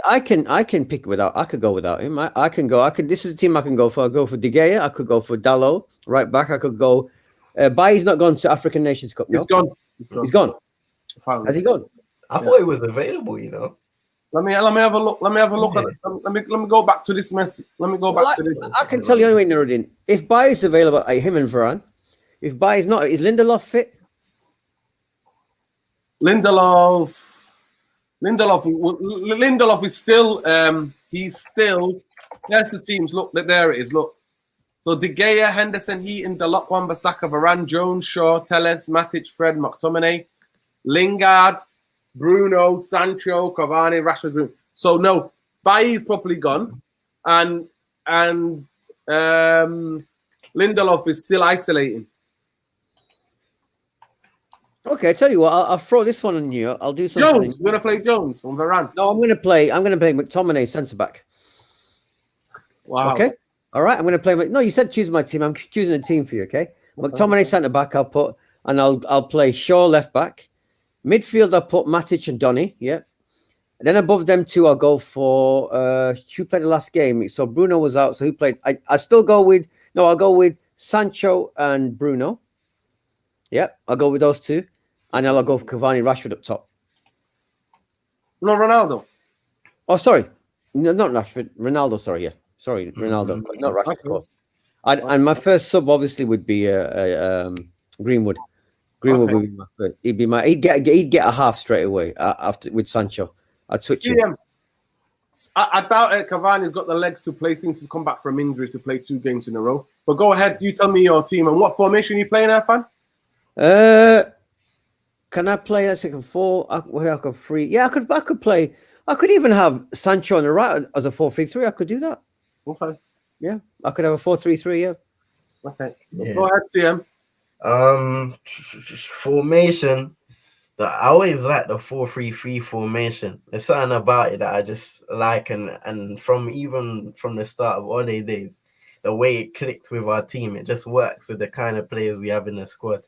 I can pick without. I could go without him. I can go. This is a team I can go for. I go for De Gea. I could go for Dalot right back. I could go. Bailly's not gone to African Nations Cup. No? He's gone. Apparently. Has he gone? I thought it was available. Let me have a look. Let me have a look at it. Let me go back to this mess. Let me go back to this. I can tell you anyway, Nuruddin. If Bailly's available, him and Varane. If Bailly's not, is Lindelof fit? Lindelof is still. He's still. There's the teams. Look, there it is. Look. So De Gea, Henderson, Heaton, Dalot, Wan-Bissaka, Varane, Jones, Shaw, Telles, Matic, Fred, McTominay, Lingard, Bruno, Sancho, Cavani, Rashford. So no, Bailly's properly gone, and Lindelof is still isolating. Okay, I tell you what, I'll throw this one on you. I'll do something. Jones, you're gonna play Jones on Varane. No, I'm gonna play McTominay centre back. Wow. Okay. All right, I'm gonna play. No, you said choose my team. I'm choosing a team for you. Okay. McTominay centre back. I'll put, and I'll play Shaw left back. Midfield, I'll put Matic and Donny. Yeah. And then above them two, I'll go for who played the last game. So Bruno was out. So who played? I'll go with Sancho and Bruno. Yeah, I'll go with those two. And then I'll go for Cavani, Rashford up top. No, Ronaldo. Oh, sorry. No, not Rashford. Ronaldo, sorry, yeah. Sorry, Ronaldo. Not Rashford, of course. And my first sub obviously would be Greenwood. Greenwood would be my first. He'd get a half straight away after with Sancho. I'd switch him. I doubt Cavani's got the legs to play since he's come back from injury to play 2 games in a row. But go ahead, you tell me your team and what formation you playing, Irfan? Can I play a second 4? I could 3. Yeah, I could play. I could even have Sancho on the right as a 4-3-3. I could do that. Okay. Yeah, I could have a 4-3-3. Yeah. Okay. Yeah. Go ahead, CM. Formation. I always like the 4-3-3 formation. There's something about it that I just like, and from the start of Ole days, the way it clicked with our team, it just works with the kind of players we have in the squad.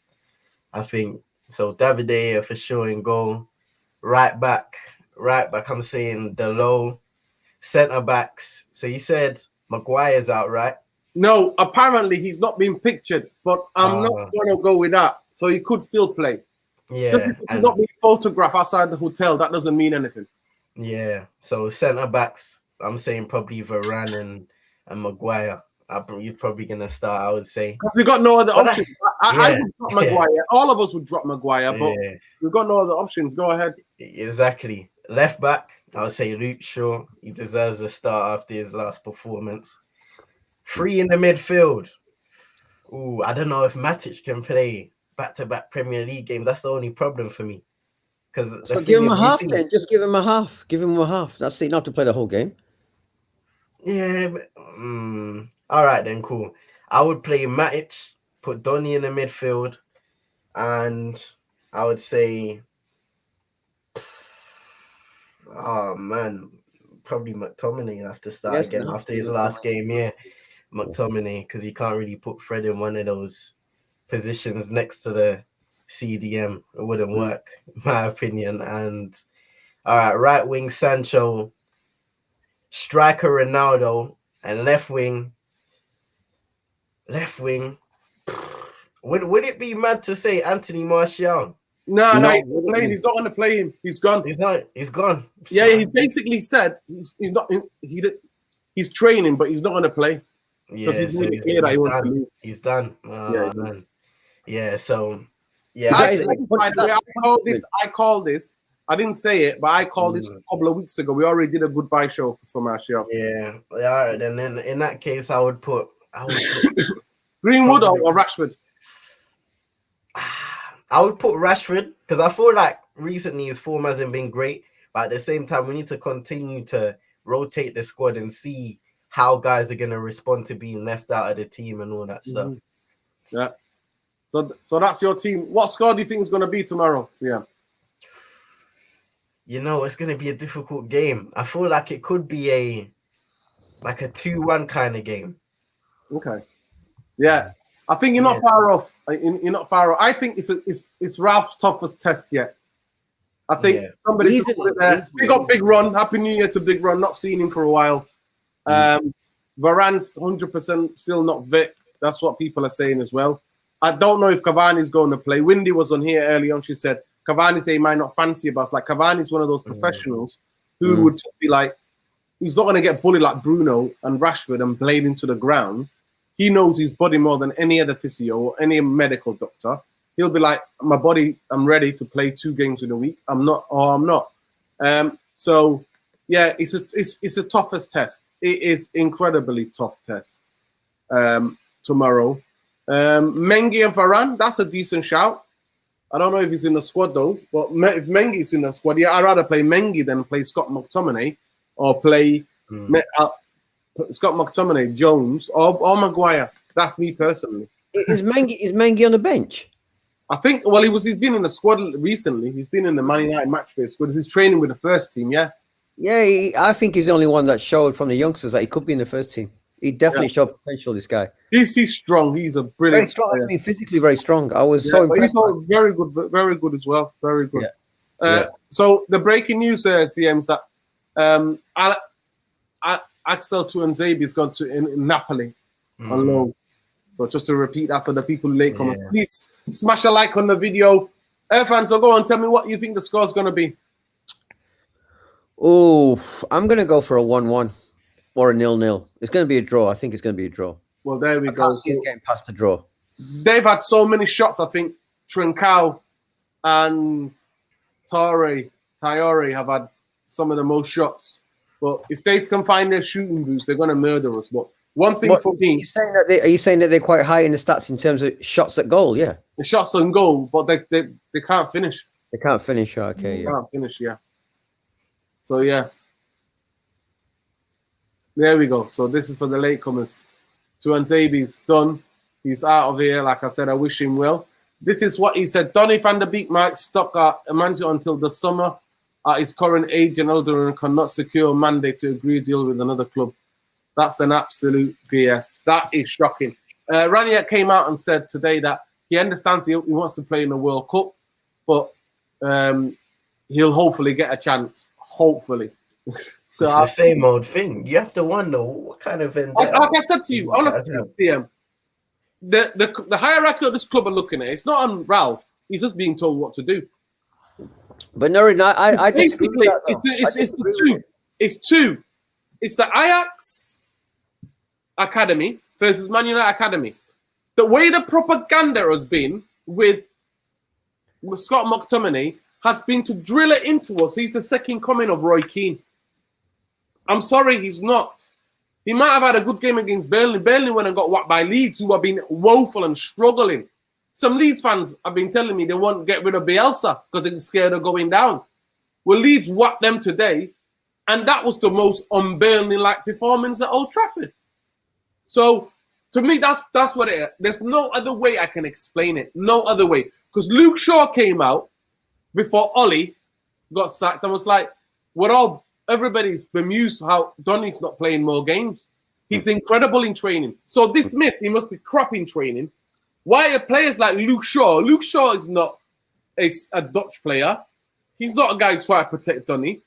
I think so. Davide for sure in goal. Right back. I'm saying the low centre backs. So you said Maguire's out, right? No, apparently he's not been pictured, but I'm not going to go with that. So he could still play. Yeah, Just because he's not being photographed outside the hotel, that doesn't mean anything. Yeah, so centre backs, I'm saying probably Varane and Maguire. You're probably gonna start, I would say. Because we got no other options. I would drop Maguire. Yeah. All of us would drop Maguire, but we've got no other options. Go ahead. Exactly. Left back, I would say Luke Shaw. He deserves a start after his last performance. 3 in the midfield. Ooh, I don't know if Matic can play back-to-back Premier League games. That's the only problem for me. So give him a half then. Just give him a half. Give him a half. That's it. Not to play the whole game. Yeah. But, all right then. Cool. I would play Matic, put Donny in the midfield, and I would say, oh man, probably McTominay have to start again after his last game. Yeah, McTominay, because you can't really put Fred in one of those positions next to the CDM. It wouldn't work, in my opinion. And all right wing Sancho, striker Ronaldo, and left wing. Would it be mad to say Anthony Martial? No, he's not going to play him. He's gone. He's gone. Yeah, he basically said he's not. He's training, but he's not going to play. Yeah, he's done. Man. Yeah, so yeah. I call this. I didn't say it, but I called this a couple of weeks ago. We already did a goodbye show for Martial. Yeah. All right, then in that case, I would put Greenwood or Rashford. I would put Rashford because I feel like recently his form hasn't been great, but at the same time, we need to continue to rotate the squad and see how guys are going to respond to being left out of the team and all that stuff. Yeah. So that's your team. What score do you think is going to be tomorrow? So, yeah. You know, it's going to be a difficult game. I feel like it could be a 2-1 kind of game. Okay. Yeah. I think you're not far off. You're not far off. I think it's Ralph's toughest test yet. I think somebody big up Big Run. Happy New Year to Big Run. Not seen him for a while. Varane's 100% still not fit. That's what people are saying as well. I don't know if Cavani's going to play. Windy was on here early on. She said Cavani say he might not fancy it, but it's like Cavani's one of those professionals who would just be like, he's not going to get bullied like Bruno and Rashford and played into the ground. He knows his body more than any other physio or any medical doctor. He'll be like, my body, I'm ready to play 2 games in a week. I'm not. So, yeah, it's the toughest test. It is incredibly tough test tomorrow. Mengi and Varane, that's a decent shout. I don't know if he's in the squad, though. But if Mengi's in the squad, I'd rather play Mengi than play Scott McTominay or play Scott McTominay, Jones, or Maguire. That's me personally. Is Mengi on the bench? I think. Well, he's been in the squad recently. He's been in the Man United matchday squad. He's training with the first team. Yeah. Yeah, I think he's the only one that showed from the youngsters that he could be in the first team. He definitely showed potential. This guy. He's strong. He's a brilliant. Very strong. I mean, physically very strong. I was so impressed. He's very good as well. Very good. So the breaking news, CM, is that Axel Tuanzebe has gone to in Napoli on loan. So just to repeat that for the people late comments, please smash a like on the video. Fans, so go on, tell me what you think the score is going to be. Oh, I'm going to go for a 1-1 or a 0-0. It's going to be a draw. I think it's going to be a draw. Well, there we go. He's getting past the draw. They've had so many shots. I think Trincao and Traore have had some of the most shots. But if they can find their shooting boots, they're going to murder us. But one thing for me... Are you saying that they're quite high in the stats in terms of shots at goal? Yeah. The shots on goal, but they can't finish. They can't finish. Okay, They can't finish, So, There we go. So this is for the latecomers. Tuanzebe's done. He's out of here. Like I said, I wish him well. This is what he said. Donny van der Beek might stuck at Manchester until the summer. At his current age and older and cannot secure a mandate to agree a deal with another club. That's an absolute BS. That is shocking. Rangnick came out and said today that he understands he wants to play in the World Cup, but he'll hopefully get a chance. Hopefully. It's the same old thing. You have to wonder what kind of vendetta. Like I said to you, honestly, CM, the hierarchy of this club are looking at it. It's not on Ralf. He's just being told what to do. But no, I disagree with that, it's two. It's the Ajax Academy versus Man United Academy. The way the propaganda has been with Scott McTominay has been to drill it into us. He's the second coming of Roy Keane. I'm sorry, he's not. He might have had a good game against Burnley. Burnley went and got whacked by Leeds, who have been woeful and struggling. Some Leeds fans have been telling me they want to get rid of Bielsa because they're scared of going down. Well, Leeds whacked them today, and that was the most un-Burnley-like performance at Old Trafford. So, to me, that's what it is. There's no other way I can explain it. No other way. Because Luke Shaw came out before Ollie got sacked and was like, everybody's bemused how Donny's not playing more games. He's incredible in training. So this myth, he must be crap in training. Why are players like Luke Shaw? Luke Shaw is not a Dutch player. He's not a guy who tries to protect Donny.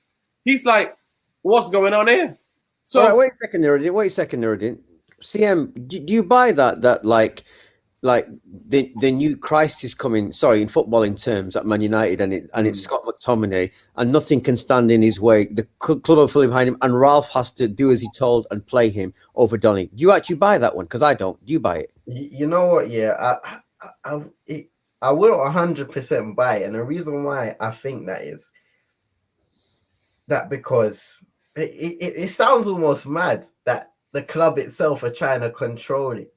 He's like, what's going on here? So right, wait a second there, CM, do you buy that like the new Christ is coming, in footballing terms, at Man United, and it's Scott McTominay, and nothing can stand in his way. The club are fully behind him, and Ralf has to do as he told and play him over Donny. Do you actually buy that one? Because I don't. Do you buy it? You know what? Yeah, I will 100% buy it, and the reason why I think that is that because it sounds almost mad that the club itself are trying to control it.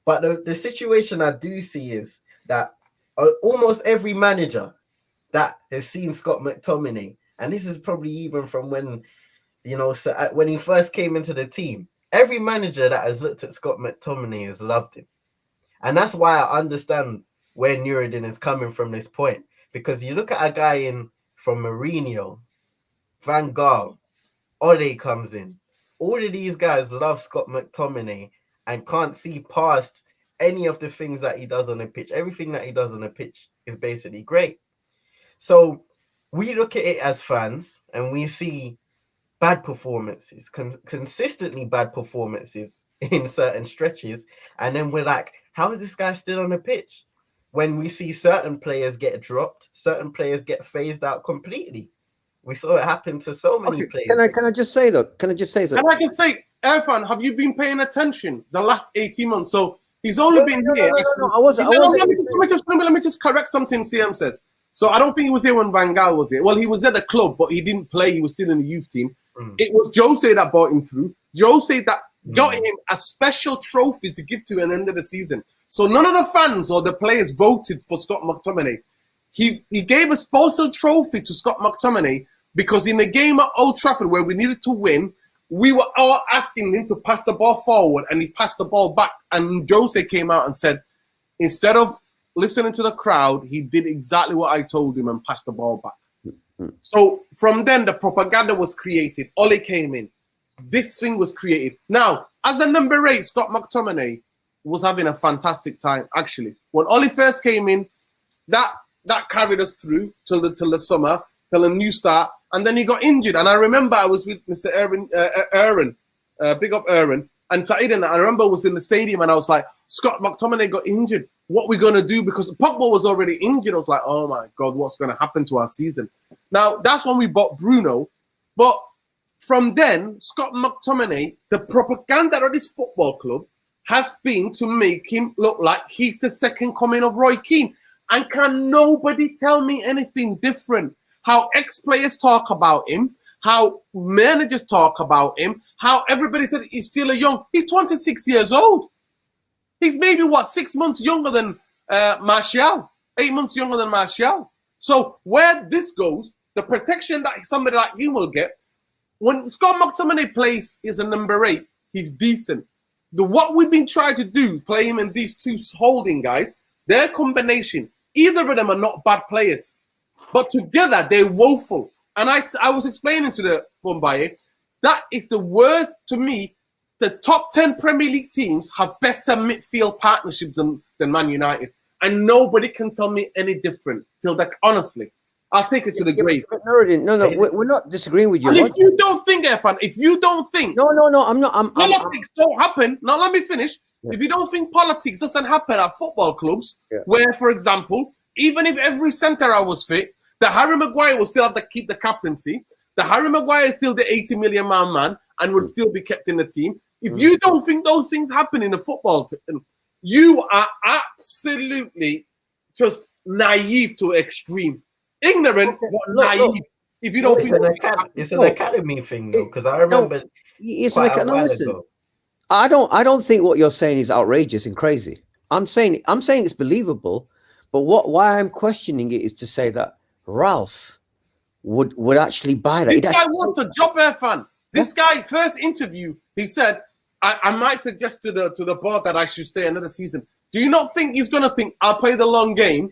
But the situation I do see is that almost every manager that has seen Scott McTominay, and this is probably even from when, when he first came into the team, every manager that has looked at Scott McTominay has loved him. And that's why I understand where Nuruddin is coming from this point. Because you look at a guy from Mourinho, Van Gaal, Ole comes in. All of these guys love Scott McTominay and can't see past any of the things that he does on the pitch. Everything that he does on the pitch is basically great. So we look at it as fans and we see bad performances, consistently bad performances in certain stretches. And then we're like, how is this guy still on the pitch? When we see certain players get dropped, certain players get phased out completely. We saw it happen to so many players. Can I just say, Irfan, have you been paying attention the last 18 months? So he's only been here. No, I wasn't. Let me just correct something CM says. So I don't think he was here when Van Gaal was here. Well, he was at the club, but he didn't play. He was still in the youth team. It was Jose that brought him through. Jose that got him a special trophy to give to at the end of the season. So none of the fans or the players voted for Scott McTominay. He gave a special trophy to Scott McTominay because in the game at Old Trafford where we needed to win, we were all asking him to pass the ball forward, and he passed the ball back. And Jose came out and said, instead of listening to the crowd, he did exactly what I told him and passed the ball back. So from then, the propaganda was created. Ole came in. This thing was created. Now, as a number 8, Scott McTominay was having a fantastic time, actually. When Ole first came in, that carried us through till the summer, till a new start. And then he got injured. And I remember I was with Mr. Aaron, big up Aaron, and Saeed. And I remember I was in the stadium and I was like, Scott McTominay got injured. What are we going to do? Because Pogba was already injured. I was like, oh my God, what's going to happen to our season? Now, that's when we bought Bruno. But from then, Scott McTominay, the propaganda of this football club has been to make him look like he's the second coming of Roy Keane. And can nobody tell me anything different? How ex-players talk about him, how managers talk about him, how everybody said he's still he's 26 years old. He's maybe, 6 months younger than Martial, 8 months younger than Martial. So where this goes, the protection that somebody like him will get, when Scott McTominay plays is a number 8, he's decent. what we've been trying to do, play him and these two holding guys, their combination, either of them are not bad players, but together they're woeful. And I was explaining to the Bombay, that is the worst to me. The top 10 Premier League teams have better midfield partnerships than Man United. And nobody can tell me any different. Till that, honestly, I'll take it to the grave. No, we're not disagreeing with you. And if you don't think, Irfan, if you don't think... No, I'm not. Politics don't happen. Now, let me finish. Yeah. If you don't think politics doesn't happen at football clubs, where, for example, even if every centre was fit, the Harry Maguire will still have to keep the captaincy. The Harry Maguire is still the 80 million man and would still be kept in the team. If you don't think those things happen in the football, you are absolutely just naive to extreme. Ignorant, but naive. Look. If you don't think it's an academy thing, though, because I remember it's quite a while ago. I don't think what you're saying is outrageous and crazy. I'm saying it's believable, but why I'm questioning it is to say that Ralf would actually buy that. This guy wants a job, Irfan. This guy, first interview, he said, I might suggest to the board that I should stay another season. Do you not think he's going to think, I'll play the long game?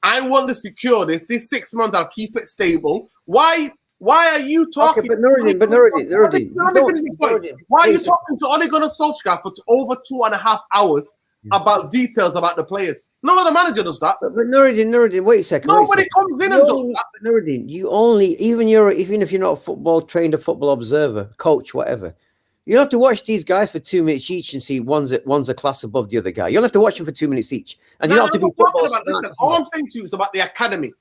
I want to secure this 6 months, I'll keep it stable. Why are you talking? Okay, but Nuruddin. Why are you talking to Ole Gunnar Solskjaer for over 2.5 hours about details about the players? No other manager does that. But Nuruddin, wait a second. Nobody comes in and does that. Nuruddin, even if you're not a football observer, coach, whatever, you have to watch these guys for 2 minutes each and see one's a class above the other guy. You'll have to watch them for 2 minutes each, and you have to be football. All I'm saying to you is about the academy.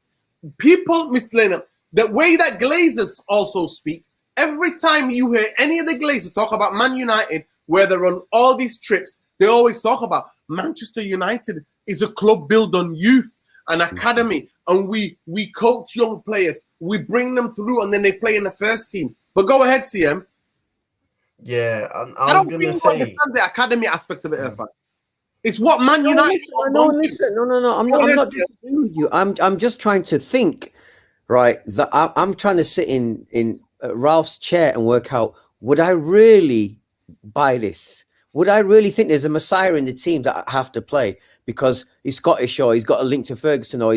People mislead them. The way that Glazers also speak, every time you hear any of the Glazers talk about Man United, where they're on all these trips, they always talk about Manchester United is a club built on youth, an academy, and we coach young players, we bring them through, and then they play in the first team. But go ahead, CM. Yeah, I don't think you understand the academy aspect of it, Irfan. It's what Man United. Listen. No. I'm not disagreeing with you. I'm just trying to think, right? That I'm trying to sit in Ralph's chair and work out: would I really buy this? Would I really think there's a Messiah in the team that I have to play because he's Scottish or he's got a link to Ferguson or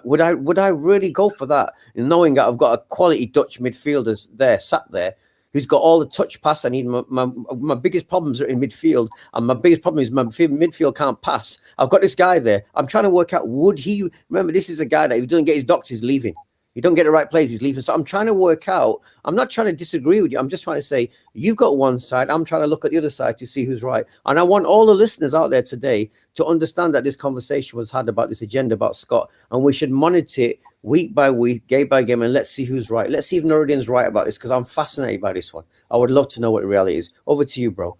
would I really go for that, knowing that I've got a quality Dutch midfielders there sat there who's got all the touch pass I need? My biggest problems are in midfield, and my biggest problem is my midfield can't pass. I've got this guy there. I'm trying to work out, would he... Remember, this is a guy that if he doesn't get his doctors, he's leaving. You don't get the right plays, he's leaving. So I'm trying to work out. I'm not trying to disagree with you. I'm just trying to say, you've got one side. I'm trying to look at the other side to see who's right. And I want all the listeners out there today to understand that this conversation was had about this agenda about Scott, and we should monitor it week by week, game by game, and let's see who's right. Let's see if Nuruddin's right about this, because I'm fascinated by this one. I would love to know what the reality is. Over to you, bro.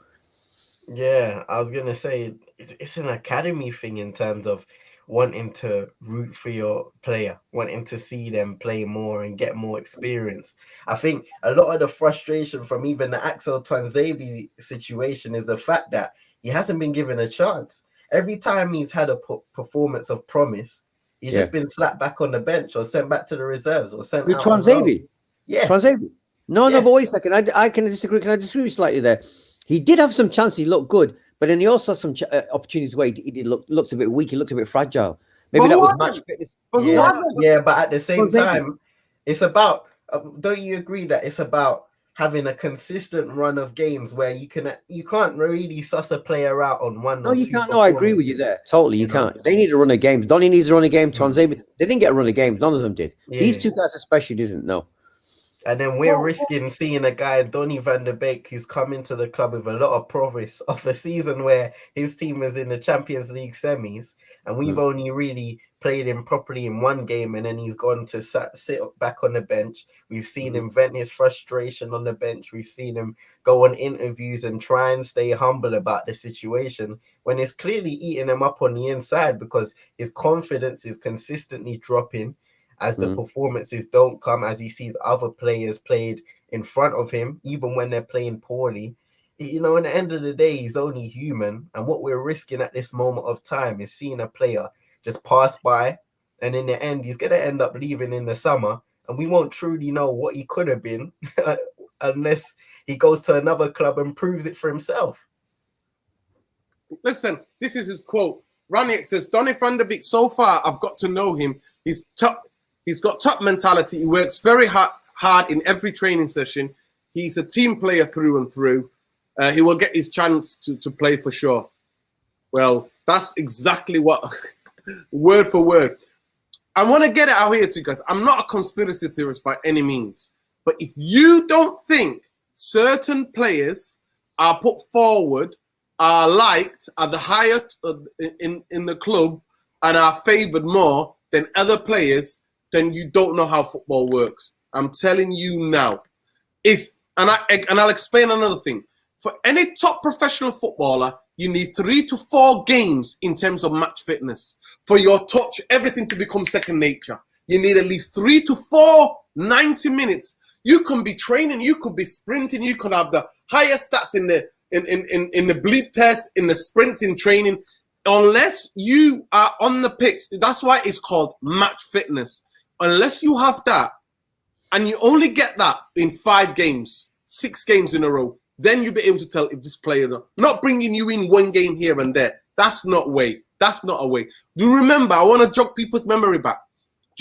Yeah, I was going to say, it's an academy thing in terms of wanting to root for your player, wanting to see them play more and get more experience. I think a lot of the frustration from even the Axel Tuanzebe situation is the fact that he hasn't been given a chance. Every time he's had a performance of promise, he's just been slapped back on the bench or sent back to the reserves or sent out. Tuanzebe? Yeah. Tuanzebe? No, but wait a second. I can disagree. Can I disagree slightly there? He did have some chances. He looked good. But then he also had some opportunities where he looked a bit weak. He looked a bit fragile. Maybe that was match fitness. Yeah, but at the same time, it's about, don't you agree that it's about having a consistent run of games where you can't really suss a player out on one? No, you can't. No, I agree with you there. Totally, you can't. They need a run of games. Donny needs a run of games. Tuanzebe, they didn't get a run of games. None of them did. Yeah. These two guys especially didn't know. And then we're risking seeing a guy, Donny van der Beek, who's come into the club with a lot of promise of a season where his team is in the Champions League semis, and we've only really played him properly in one game, and then he's gone to sit back on the bench. We've seen him vent his frustration on the bench. We've seen him go on interviews and try and stay humble about the situation, when it's clearly eating him up on the inside because his confidence is consistently dropping as the performances don't come, as he sees other players played in front of him, even when they're playing poorly. You know, in the end of the day, he's only human. And what we're risking at this moment of time is seeing a player just pass by, and in the end, he's going to end up leaving in the summer, and we won't truly know what he could have been unless he goes to another club and proves it for himself. Listen, this is his quote. Rangnick says, Donny van de Beek, so far I've got to know him. He's got top mentality. He works very hard in every training session. He's a team player through and through. He will get his chance to play for sure. Well, that's exactly what, word for word. I want to get it out here to you guys. I'm not a conspiracy theorist by any means. But if you don't think certain players are put forward, are liked, are the higher in the club, and are favoured more than other players, then you don't know how football works. I'm telling you now. And I'll explain another thing. For any top professional footballer, you need 3 to 4 games in terms of match fitness. For your touch, everything to become second nature. You need at least 3 to 4 90 minutes. You can be training, you could be sprinting, you could have the highest stats in the bleep test, in the sprints in training. Unless you are on the pitch, that's why it's called match fitness. Unless you have that, and you only get that in 5 games, 6 games in a row, then you'll be able to tell if this player, not bringing you in 1 game here and there. That's not way. That's not a way. Do you remember? I want to jog people's memory back.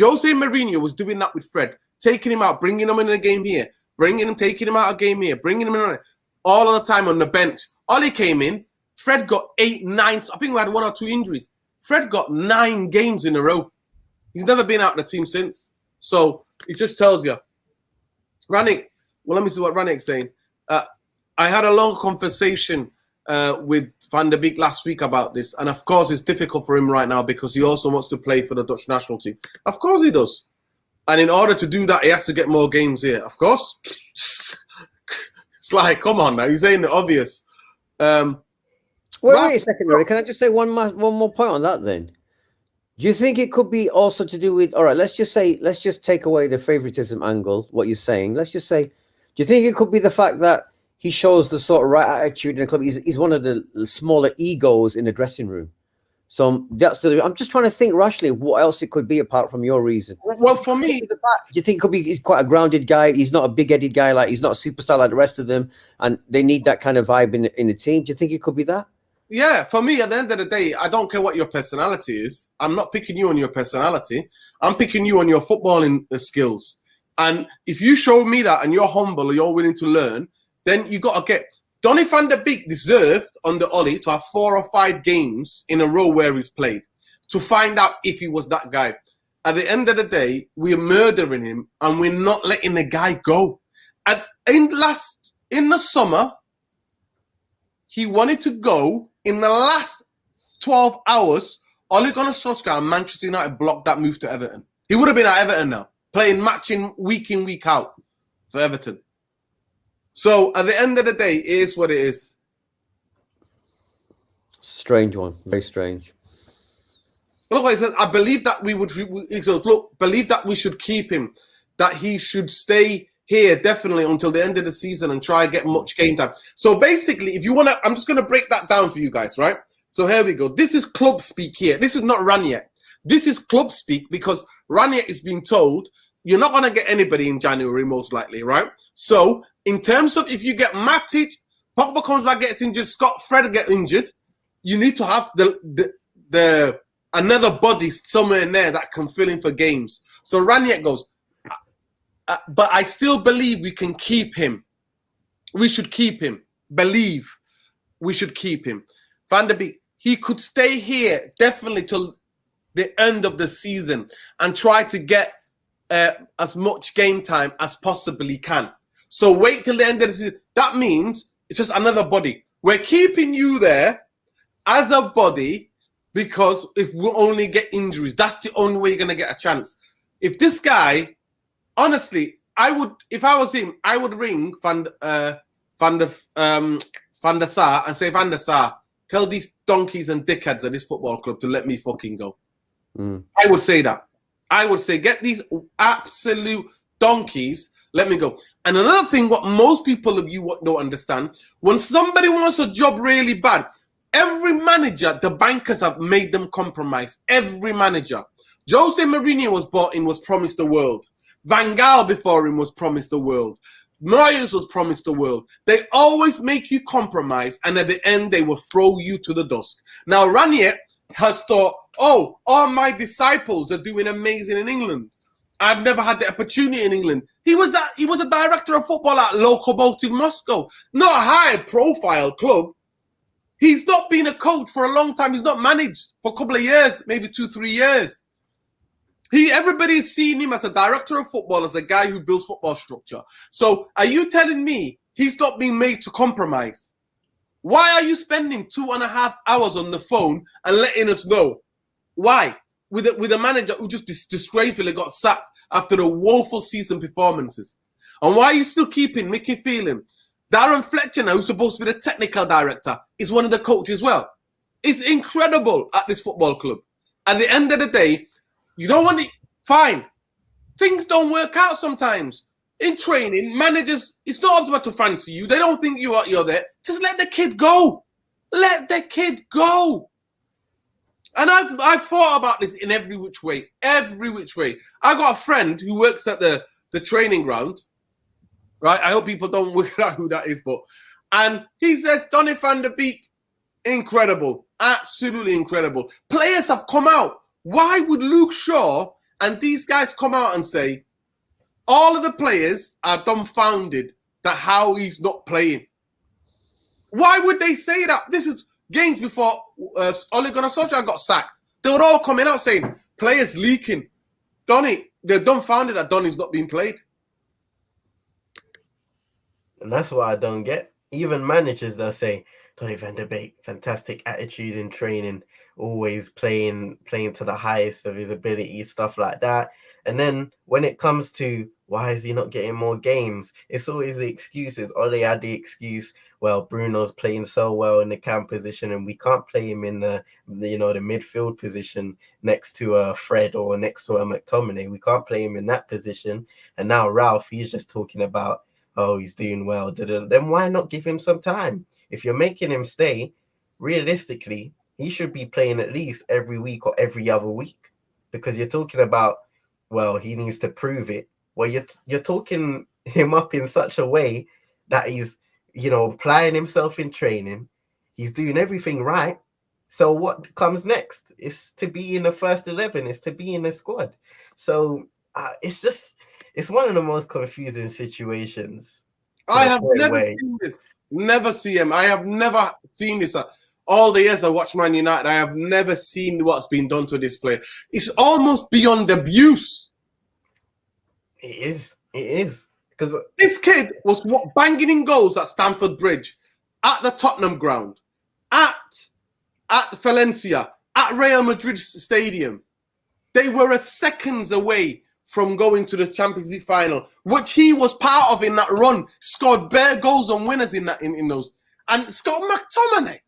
Jose Mourinho was doing that with Fred, taking him out, bringing him in a game here, taking him out a game here, bringing him in all of the time on the bench. Ollie came in. Fred got 8, 9. I think we had 1 or 2 injuries. Fred got 9 games in a row. He's never been out of the team since. So it just tells you. Rangnick, well, let me see what Rangnick's saying. I had a long conversation with Van der Beek last week about this. And of course, it's difficult for him right now because he also wants to play for the Dutch national team. Of course he does. And in order to do that, he has to get more games here. Of course. It's like, come on now. You're saying the obvious. Wait a second, Rory. Can I just say one more point on that then? Do you think it could be also to do with, all right, let's just take away the favoritism angle, what you're saying. Let's just say, do you think it could be the fact that he shows the sort of right attitude in the club? He's one of the smaller egos in the dressing room. So I'm just trying to think rationally what else it could be apart from your reason. Well, for me, do you think it could be he's quite a grounded guy? He's not a big-headed guy, like he's not a superstar like the rest of them, and they need that kind of vibe in the team. Do you think it could be that? Yeah, for me, at the end of the day, I don't care what your personality is. I'm not picking you on your personality. I'm picking you on your footballing skills. And if you show me that and you're humble or you're willing to learn, then you got to get... Donny van der Beek deserved under Ollie to have 4 or 5 games in a row where he's played to find out if he was that guy. At the end of the day, we're murdering him and we're not letting the guy go. And in the summer, he wanted to go. In the last 12 hours, Ole Gunnar Solskjaer and Manchester United blocked that move to Everton. He would have been at Everton now, playing matching week in, week out for Everton. So at the end of the day, it is what it is. Strange one, very strange. Look, I said, I believe that believe that we should keep him, that he should stay here definitely until the end of the season and try and get much game time. So basically, if you want to, I'm just going to break that down for you guys, right? So here we go. This is club speak here. This is not Rangnick. This is club speak because Rangnick is being told you're not going to get anybody in January, most likely, right? So in terms of if you get Matic, Pogba comes back, gets injured, Fred get injured, you need to have the another body somewhere in there that can fill in for games. So Rangnick goes, but I still believe we can keep him. We should keep him. Believe we should keep him. Van der Beek, he could stay here definitely till the end of the season and try to get as much game time as possibly can. So wait till the end of the season. That means it's just another body. We're keeping you there as a body because if we only get injuries, that's the only way you're going to get a chance. If this guy... Honestly, I would, if I was him, I would ring Van der Sar and say, Van der Sar, tell these donkeys and dickheads at this football club to let me fucking go. I would say that. I would say, get these absolute donkeys, let me go. And another thing, what most people of you don't understand, when somebody wants a job really bad, every manager, the bankers have made them compromise. Every manager. Jose Mourinho was bought in, was promised the world. Van Gaal before him was promised the world. Moyes was promised the world. They always make you compromise, and at the end, they will throw you to the dust. Now, Rangnick has thought, oh, all my disciples are doing amazing in England. I've never had the opportunity in England. He was a director of football at Lokomotiv Moscow, not a high-profile club. He's not been a coach for a long time. He's not managed for a couple of years, maybe 2-3 years. Everybody's seen him as a director of football, as a guy who builds football structure. So are you telling me he's not being made to compromise? Why are you spending 2.5 hours on the phone and letting us know? Why? With a manager who just disgracefully got sacked after the woeful season performances. And why are you still keeping Mickey Phelan? Darren Fletcher, now, who's supposed to be the technical director, is one of the coaches as well. It's incredible at this football club. At the end of the day, you don't want it. Fine. Things don't work out sometimes. In training, managers, it's not about to fancy you. They don't think you're there. Just let the kid go. Let the kid go. And I've thought about this in every which way. Every which way. I got a friend who works at the training ground. Right? I hope people don't work out who that is, and he says Donny van der Beek, incredible. Absolutely incredible. Players have come out. Why would Luke Shaw and these guys come out and say all of the players are dumbfounded that how he's not playing? Why would they say that? This is games before Ole Gunnar Solskjaer got sacked. They were all coming out saying players leaking. Donny, they're dumbfounded that Donny's not being played. And that's what I don't get. Even managers, they'll say, Donny van der Beek, fantastic attitude in training, always playing to the highest of his ability, stuff like that. And then when it comes to why is he not getting more games, it's always the excuses. Or they had the excuse, well, Bruno's playing so well in the cam position and we can't play him in the midfield position next to a Fred or next to a McTominay. We can't play him in that position. And now Ralf, he's just talking about, oh, he's doing well. Then why not give him some time? If you're making him stay, realistically, he should be playing at least every week or every other week, because you're talking about, well, he needs to prove it. Well, you're talking him up in such a way that he's, applying himself in training. He's doing everything right. So what comes next? It's to be in the first 11. It's to be in the squad. So it's one of the most confusing situations. I have never seen this. Never see him. I have never seen this. All the years I watch Man United, I have never seen what's been done to this player. It's almost beyond abuse. It is. Because this kid was banging in goals at Stamford Bridge, at the Tottenham ground, at Valencia, at Real Madrid Stadium. They were seconds away from going to the Champions League final, which he was part of in that run. Scored bare goals and winners in those. And Scott McTominay.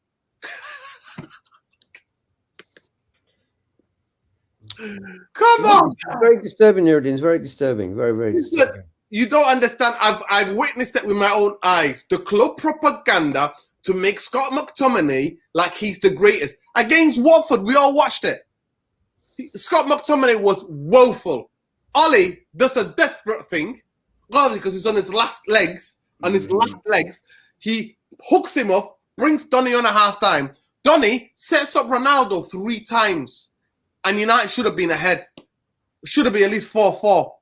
Come on. Very disturbing, Nuruddin. It's very disturbing. Very, very disturbing. You don't understand. I've witnessed it with my own eyes. The club propaganda to make Scott McTominay like he's the greatest. Against Watford, we all watched it. Scott McTominay was woeful. Ollie does a desperate thing, because he's on his last legs. He hooks him off, brings Donny on a half-time. Donny sets up Ronaldo 3 times. And United should have been ahead. Should have been at least 4-4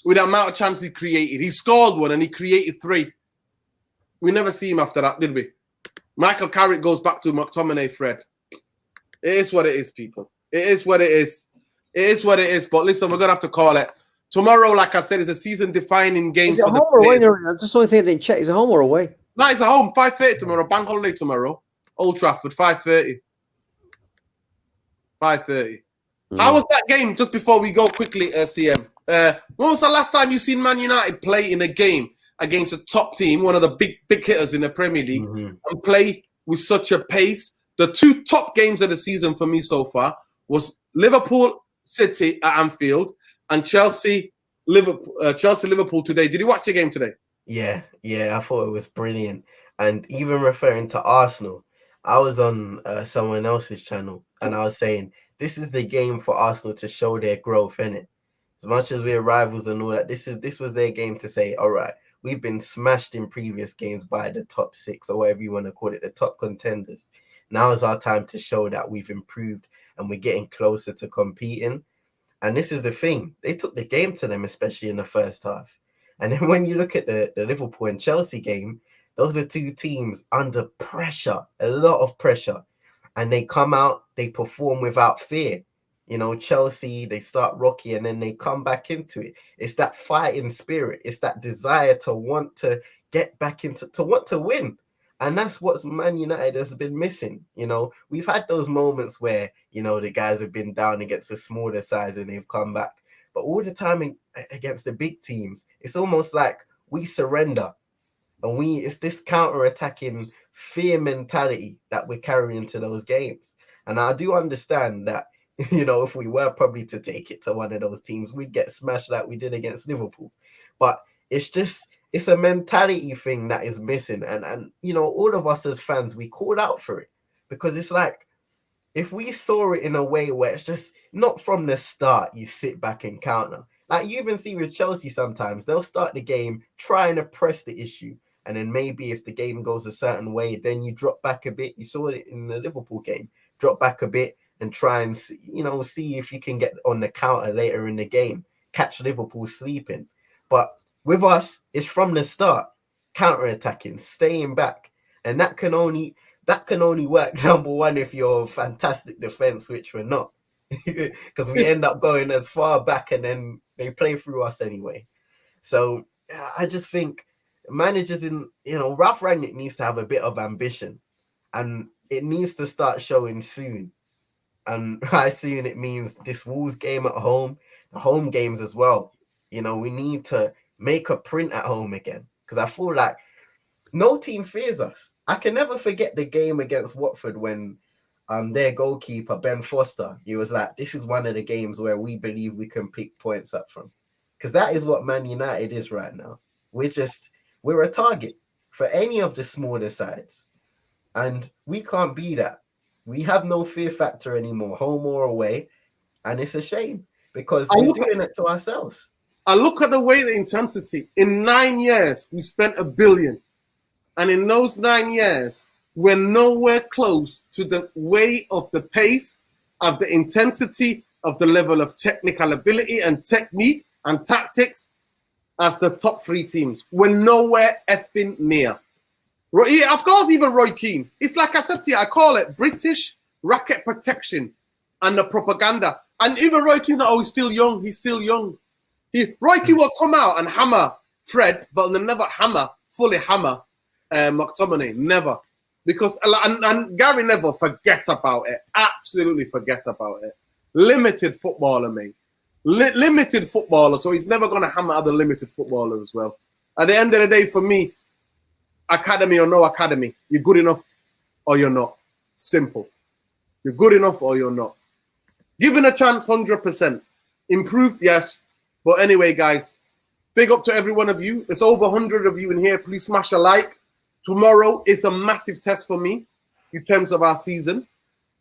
with the amount of chances he created. He scored 1 and he created 3. We never see him after that, did we? Michael Carrick goes back to McTominay, Fred. It is what it is, people. It is what it is. It is what it is. But listen, we're going to have to call it. Tomorrow, like I said, is a season-defining game. Is it home or away? That's just the only thing I didn't check. Is it home or away? No, it's at home. 5:30 tomorrow. Bank holiday tomorrow. Old Trafford, 5:30. 5:30. How was that game? Just before we go quickly, CM. When was the last time you seen Man United play in a game against a top team, one of the big hitters in the Premier League, and play with such a pace? The 2 top games of the season for me so far was Liverpool City at Anfield and Chelsea Liverpool today. Did you watch the game today? Yeah, I thought it was brilliant. And even referring to Arsenal, I was on someone else's channel and I was saying, this is the game for Arsenal to show their growth, innit? As much as we're rivals and all that, this was their game to say, all right, we've been smashed in previous games by the top 6 or whatever you want to call it, the top contenders. Now is our time to show that we've improved and we're getting closer to competing. And this is the thing. They took the game to them, especially in the first half. And then when you look at the Liverpool and Chelsea game, those are 2 teams under pressure, a lot of pressure. And they come out, they perform without fear. You know, Chelsea, they start rocky and then they come back into it. It's that fighting spirit. It's that desire to want to get back into, to want to win. And that's what Man United has been missing. You know, we've had those moments where, you know, the guys have been down against the smaller sides and they've come back. But all the time against the big teams, it's almost like we surrender. And it's this counter-attacking fear mentality that we're carrying to those games. And I do understand that, you know, if we were probably to take it to one of those teams, we'd get smashed like we did against Liverpool. But it's a mentality thing that is missing. And you know, all of us as fans, we called out for it. Because it's like, if we saw it in a way where it's just not from the start, you sit back and counter. Like you even see with Chelsea sometimes, they'll start the game trying to press the issue. And then maybe if the game goes a certain way, then you drop back a bit. You saw it in the Liverpool game. Drop back a bit and try and, see if you can get on the counter later in the game. Catch Liverpool sleeping. But with us, it's from the start. Counter-attacking, staying back. And that can only work, number one, if you're a fantastic defense, which we're not. Because we end up going as far back and then they play through us anyway. So I just think managers Ralf Rangnick needs to have a bit of ambition and it needs to start showing soon. And by soon, it means this Wolves game at home, the home games as well. You know, we need to make a print at home again because I feel like no team fears us. I can never forget the game against Watford when their goalkeeper, Ben Foster, he was like, this is one of the games where we believe we can pick points up from. Because that is what Man United is right now. We're a target for any of the smaller sides. And we can't be that. We have no fear factor anymore, home or away. And it's a shame because we're doing it to ourselves. I look at the way, the intensity. In 9 years, we spent $1 billion. And in those 9 years, we're nowhere close to the way of the pace, of the intensity, of the level of technical ability and technique and tactics as the top 3 teams. We're nowhere effing near. Yeah, of course, even Roy Keane. It's like I said to you, I call it British racket protection and the propaganda. And even Roy Keane's like, oh, he's still young. He's still young. Roy Keane will come out and hammer Fred, but they'll never fully hammer McTominay. Never. Because, and Gary Neville, forget about it. Absolutely forget about it. Limited footballer, mate. Limited footballer, so he's never going to hammer other limited footballers as well. At the end of the day, for me, academy or no academy, you're good enough or you're not. Simple. You're good enough or you're not. Given a chance, 100%. Improved, yes. But anyway, guys, big up to every one of you. There's over 100 of you in here. Please smash a like. Tomorrow is a massive test for me in terms of our season.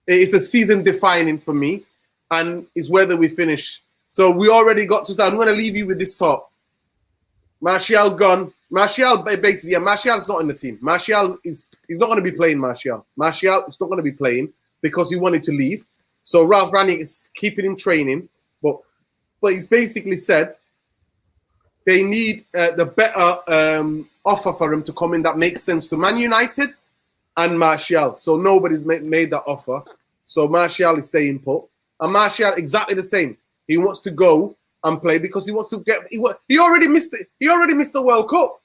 It's a season defining for me, and it's whether we finish. So we already got to start. I'm going to leave you with this thought. Martial gone. Martial, basically, yeah, Martial's not in the team. Martial he's not going to be playing Martial. Martial is not going to be playing because he wanted to leave. So Ralf Rangnick is keeping him training. But he's basically said they need the better offer for him to come in that makes sense to Man United and Martial. So nobody's made that offer. So Martial is staying put. And Martial, exactly the same. He wants to go and play because he wants to get. He already missed it. He already missed the World Cup.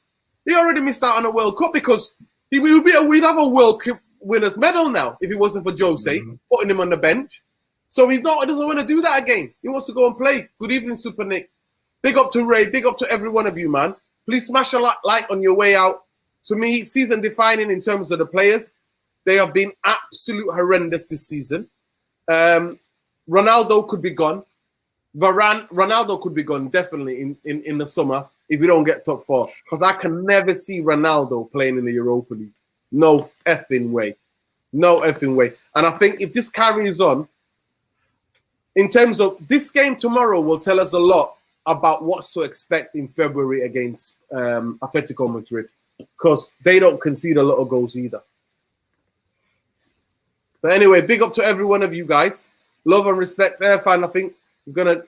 He already missed out on a World Cup because we'd have a World Cup winners medal now if it wasn't for Jose putting him on the bench. So he doesn't want to do that again. He wants to go and play. Good evening, Super Nick. Big up to Ray. Big up to every one of you, man. Please smash a like on your way out. To me, season defining in terms of the players. They have been absolute horrendous this season. Ronaldo could be gone. Ronaldo could be gone definitely in the summer if we don't get top 4. Because I can never see Ronaldo playing in the Europa League. No effing way. No effing way. And I think if this carries on, in terms of this game tomorrow will tell us a lot about what's to expect in February against Atletico Madrid, because they don't concede a lot of goals either. But anyway, big up to every one of you guys. Love and respect. Irfan, I think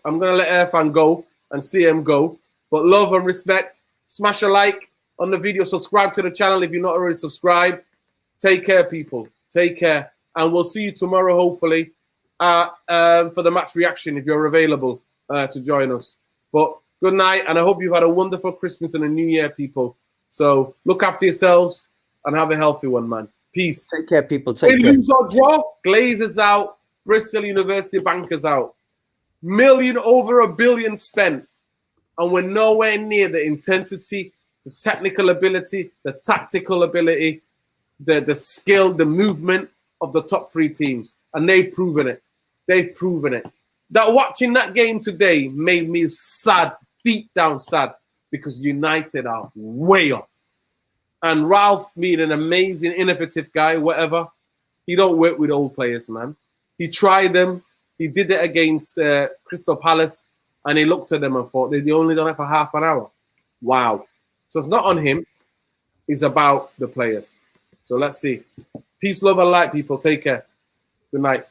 I'm gonna let Irfan go and CM go. But love and respect. Smash a like on the video. Subscribe to the channel if you're not already subscribed. Take care, people. Take care, and we'll see you tomorrow, hopefully, for the match reaction if you're available to join us. But good night, and I hope you've had a wonderful Christmas and a New Year, people. So look after yourselves and have a healthy one, man. Peace. Take care, people. Take care. Lose or draw, Glazers out, Bristol University bankers out. Over $1 billion spent, and we're nowhere near the intensity, the technical ability, the tactical ability, the skill, the movement of the top 3 teams, and they've proven it. They've proven it. That watching that game today made me sad, deep down sad, because United are way off. And Ralf, being an amazing, innovative guy, whatever, he don't work with old players, man. He tried them. He did it against Crystal Palace, and he looked at them and thought, they only done it for half an hour. Wow. So it's not on him. It's about the players. So let's see. Peace, love, and light, people. Take care. Good night.